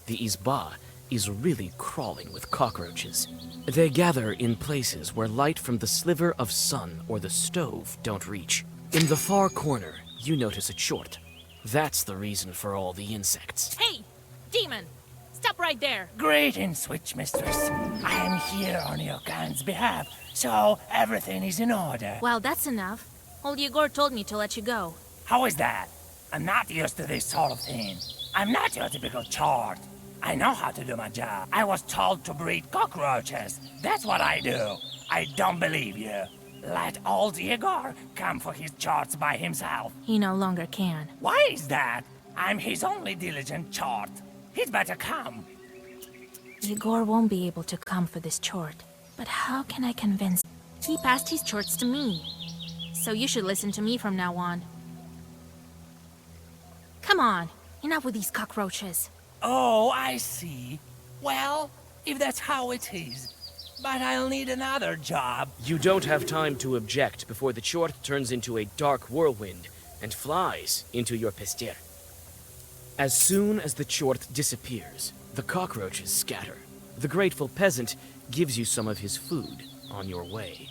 The Izba is really crawling with cockroaches. They gather in places where light from the sliver of sun or the stove don't reach. In the far corner, you notice a chort. That's the reason for all the insects. Hey, demon! Stop right there! Greetings, witch mistress. I am here on your kind's behalf, so everything is in order. Well, that's enough. Old Yegor told me to let you go. How is that? I'm not used to this sort of thing. I'm not your typical chart. I know how to do my job. I was told to breed cockroaches. That's what I do. I don't believe you. Let old Igor come for his charts by himself. He no longer can. Why is that? I'm his only diligent chart. He'd better come. Igor won't be able to come for this chort. But how can I convince him? He passed his chorts to me. So you should listen to me from now on. Come on, enough with these cockroaches. Oh, I see. Well, if that's how it is. But I'll need another job. You don't have time to object before the chort turns into a dark whirlwind and flies into your pestier. As soon as the chort disappears, the cockroaches scatter. The grateful peasant gives you some of his food on your way.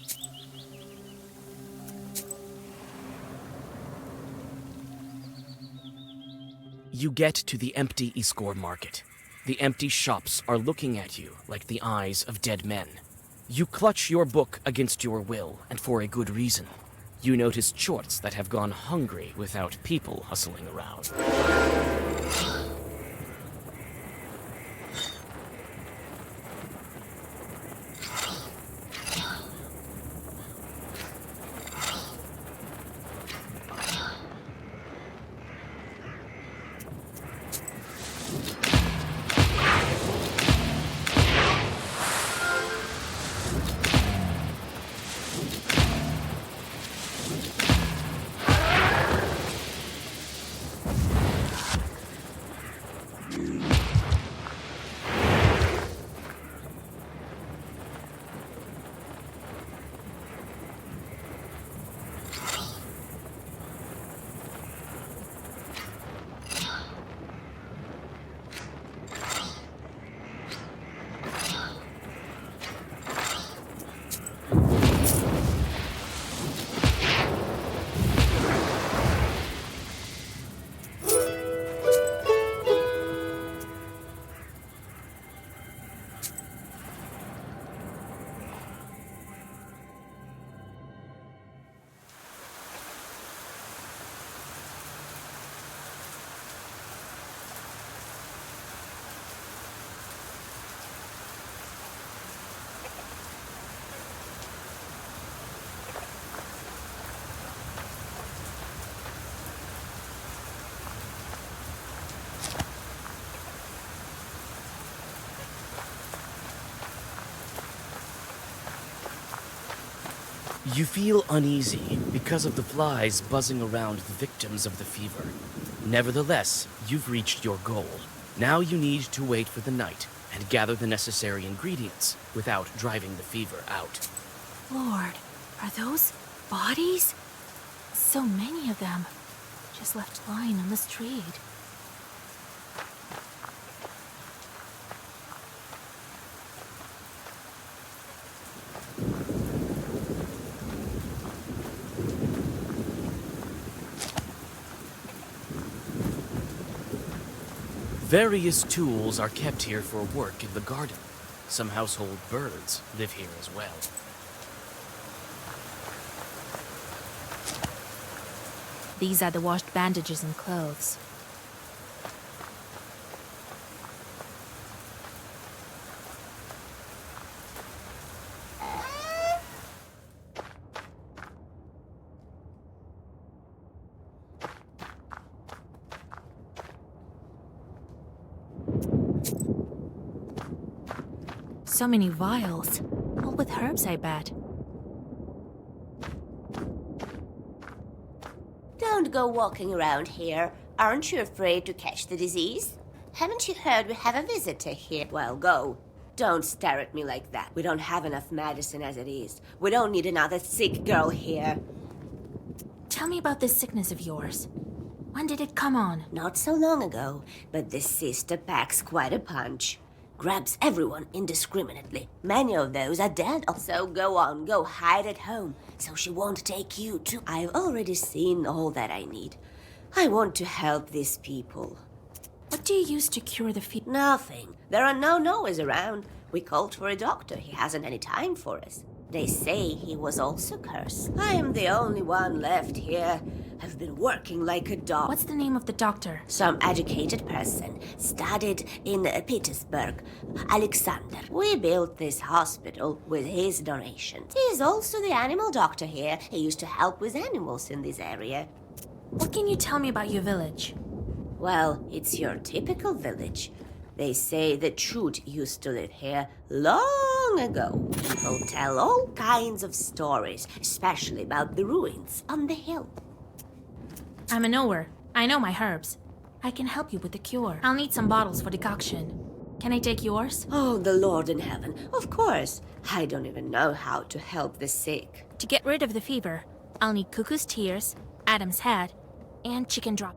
You get to the empty Iskor market. The empty shops are looking at you like the eyes of dead men. You clutch your book against your will, and for a good reason. You notice chorts that have gone hungry without people hustling around. You feel uneasy because of the flies buzzing around the victims of the fever. Nevertheless, you've reached your goal. Now you need to wait for the night and gather the necessary ingredients without driving the fever out. Lord, are those bodies? So many of them, just left lying on the street. Various tools are kept here for work in the garden. Some household birds live here as well. These are the washed bandages and clothes. So many vials, all with herbs, I bet. Don't go walking around here. Aren't you afraid to catch the disease? Haven't you heard we have a visitor here? Well, go. Don't stare at me like that. We don't have enough medicine as it is. We don't need another sick girl here. Tell me about this sickness of yours. When did it come on? Not so long ago, but this sister packs quite a punch. Grabs everyone indiscriminately. Many of those are dead. So go on, go hide at home, so she won't take you too. I've already seen all that I need. I want to help these people. What do you use to cure the fever? Nothing. There are no knowers around. We called for a doctor. He hasn't any time for us. They say he was also cursed. I am the only one left here. I've been working like a dog. What's the name of the doctor? Some educated person, studied in Petersburg, Alexander. We built this hospital with his donations. He is also the animal doctor here. He used to help with animals in this area. What can you tell me about your village? Well, it's your typical village. They say that Chut used to live here long ago. People tell all kinds of stories, especially about the ruins on the hill. I'm a knower. I know my herbs. I can help you with the cure. I'll need some bottles for decoction. Can I take yours? Oh, the Lord in heaven. Of course. I don't even know how to help the sick. To get rid of the fever, I'll need Cuckoo's tears, Adam's head, and chicken drop.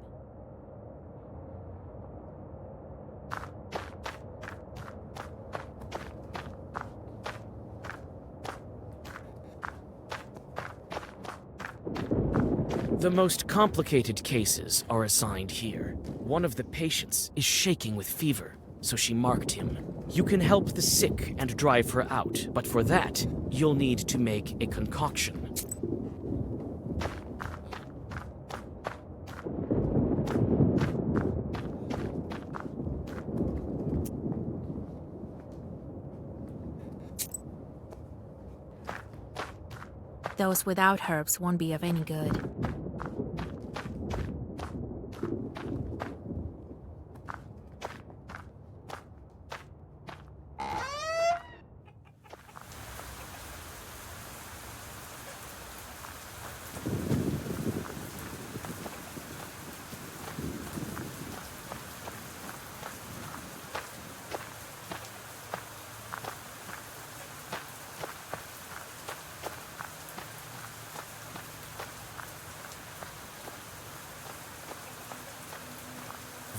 The most complicated cases are assigned here. One of the patients is shaking with fever, so she marked him. You can help the sick and drive her out, but for that, you'll need to make a concoction. Those without herbs won't be of any good.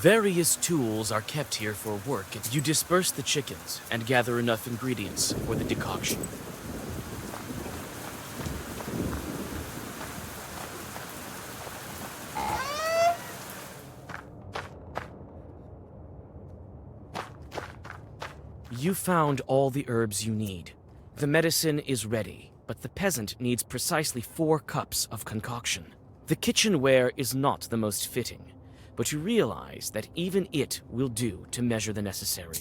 Various tools are kept here for work. You disperse the chickens and gather enough ingredients for the decoction. You found all the herbs you need. The medicine is ready, but the peasant needs precisely 4 cups of concoction. The kitchenware is not the most fitting, but you realize that even it will do to measure the necessary.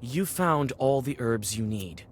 You found all the herbs you need.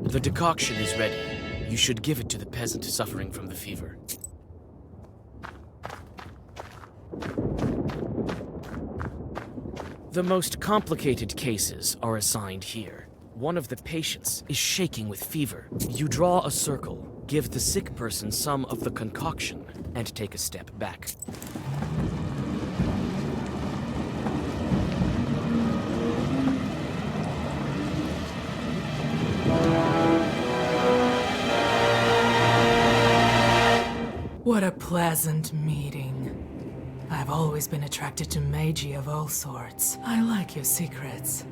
The decoction is ready. You should give it to the peasant suffering from the fever. The most complicated cases are assigned here. One of the patients is shaking with fever. You draw a circle, give the sick person some of the concoction, and take a step back. What a pleasant meeting. I've always been attracted to magi of all sorts. I like your secrets.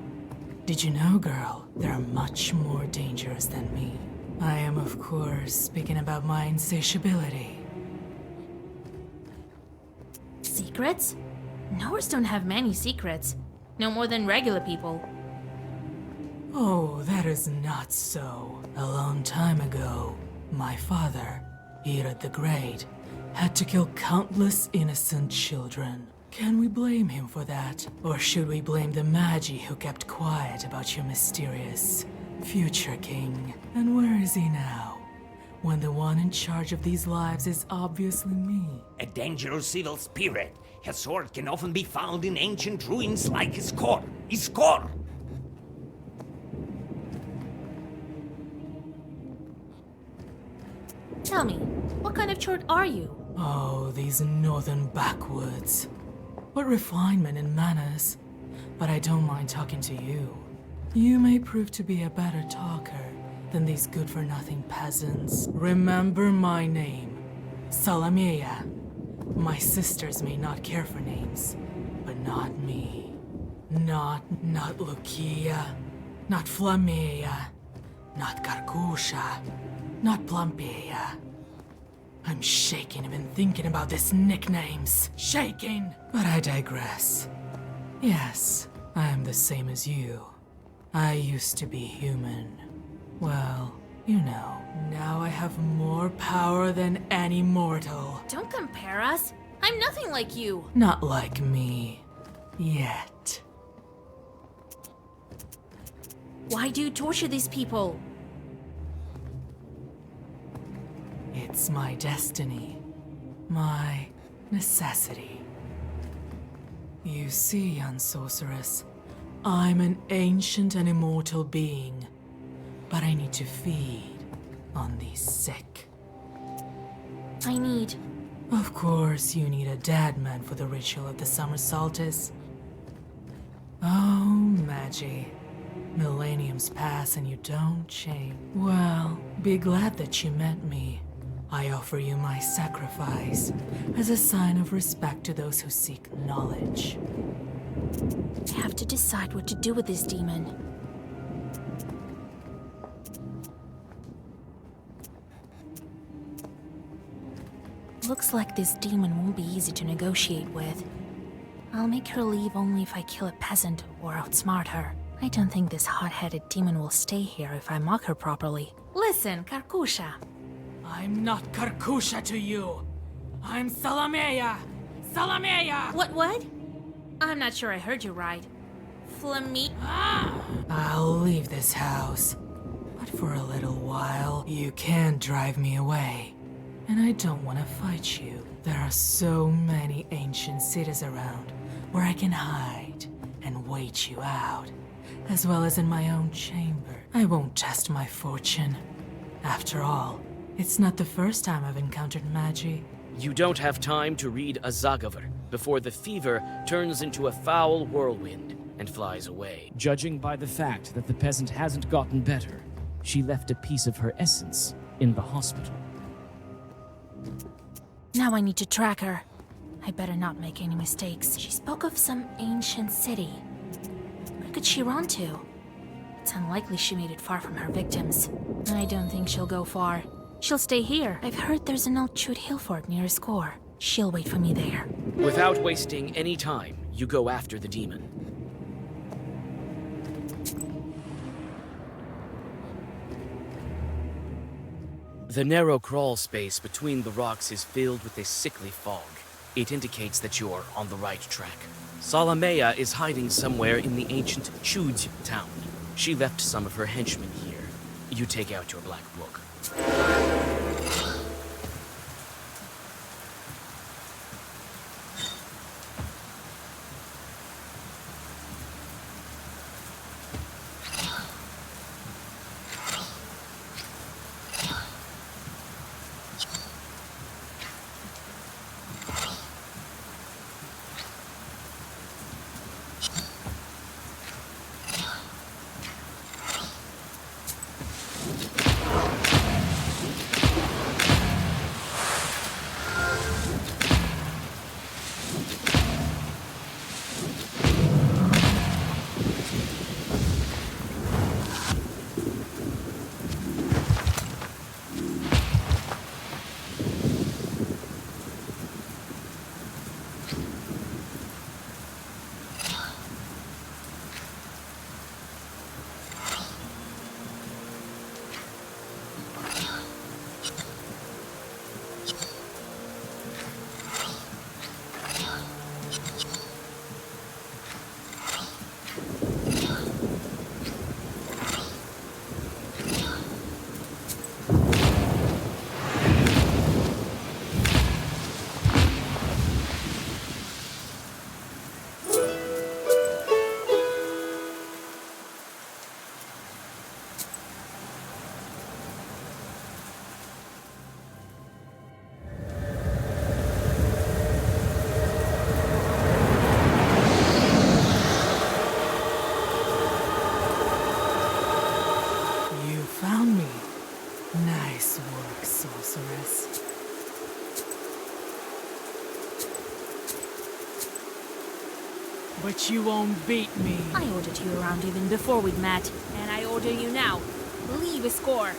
Did you know, girl, they're much more dangerous than me. I am, of course, speaking about my insatiability. Secrets? Knowers don't have many secrets. No more than regular people. Oh, that is not so. A long time ago, my father, Herod the Great, had to kill countless innocent children. Can we blame him for that? Or should we blame the Magi who kept quiet about your mysterious future king? And where is he now? When the one in charge of these lives is obviously me. A dangerous evil spirit. His sword can often be found in ancient ruins like his core. His core! Tell me, what kind of chort are you? Oh, these northern backwoods. What refinement and manners. But I don't mind talking to you. You may prove to be a better talker than these good-for-nothing peasants. Remember my name, Salamea. My sisters may not care for names, but not me. Not Lucia, not Flamea, not Karkusha, not Plumpea. I'm shaking even thinking about these nicknames. Shaking! But I digress. Yes, I am the same as you. I used to be human. Well, you know, now I have more power than any mortal. Don't compare us. I'm nothing like you. Not like me. Yet. Why do you torture these people? It's my destiny. My necessity. You see, young sorceress, I'm an ancient and immortal being, but I need to feed on these sick. I need... Of course, you need a dead man for the ritual of the summer solstice. Oh, Magi. Millenniums pass and you don't change. Well, be glad that you met me. I offer you my sacrifice as a sign of respect to those who seek knowledge. I have to decide what to do with this demon. Looks like this demon won't be easy to negotiate with. I'll make her leave only if I kill a peasant or outsmart her. I don't think this hot-headed demon will stay here if I mock her properly. Listen, Karkusha. I'm not Karkusha to you. I'm Salamea! Salamea! What? I'm not sure I heard you right. I'll leave this house. But for a little while, you can't drive me away. And I don't want to fight you. There are so many ancient cities around where I can hide and wait you out, as well as in my own chamber. I won't test my fortune. After all, it's not the first time I've encountered Magi. You don't have time to read a Zagavar before the fever turns into a foul whirlwind and flies away. Judging by the fact that the peasant hasn't gotten better, she left a piece of her essence in the hospital. Now I need to track her. I better not make any mistakes. She spoke of some ancient city. Where could she run to? It's unlikely she made it far from her victims. I don't think she'll go far. She'll stay here. I've heard there's an old Chute Hill fort near Iskor. She'll wait for me there. Without wasting any time, you go after the demon. The narrow crawl space between the rocks is filled with a sickly fog. It indicates that you're on the right track. Salamea is hiding somewhere in the ancient Chudj town. She left some of her henchmen here. You take out your black book. But you won't beat me. I ordered you around even before we'd met, and I order you now. Leave Iskor.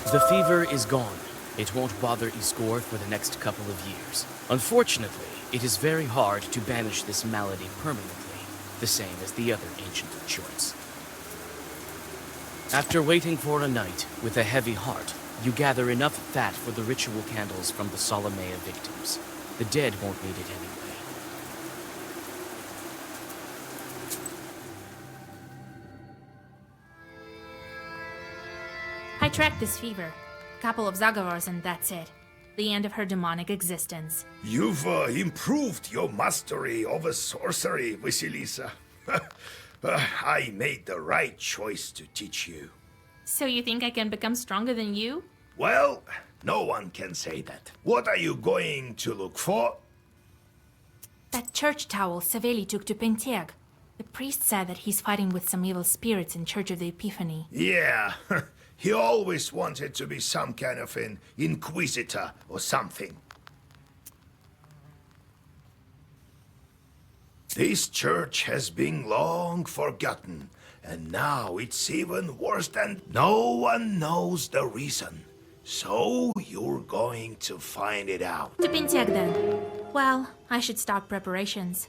The fever is gone. It won't bother Iskor for the next couple of years. Unfortunately, it is very hard to banish this malady permanently, the same as the other ancient Chorts. After waiting for a night with a heavy heart, you gather enough fat for the ritual candles from the Salamea victims. The dead won't need it anyway. tracked this fever. Couple of Zagavars and that's it. The end of her demonic existence. You've improved your mastery over sorcery, Vasilisa. I made the right choice to teach you. So you think I can become stronger than you? Well, no one can say that. What are you going to look for? That church towel Saveli took to Penteg. The priest said that he's fighting with some evil spirits in Church of the Epiphany. Yeah, he always wanted to be some kind of an inquisitor or something. This church has been long forgotten, and now it's even worse than no one knows the reason. So you're going to find it out. To Penteg then. Well, I should start preparations.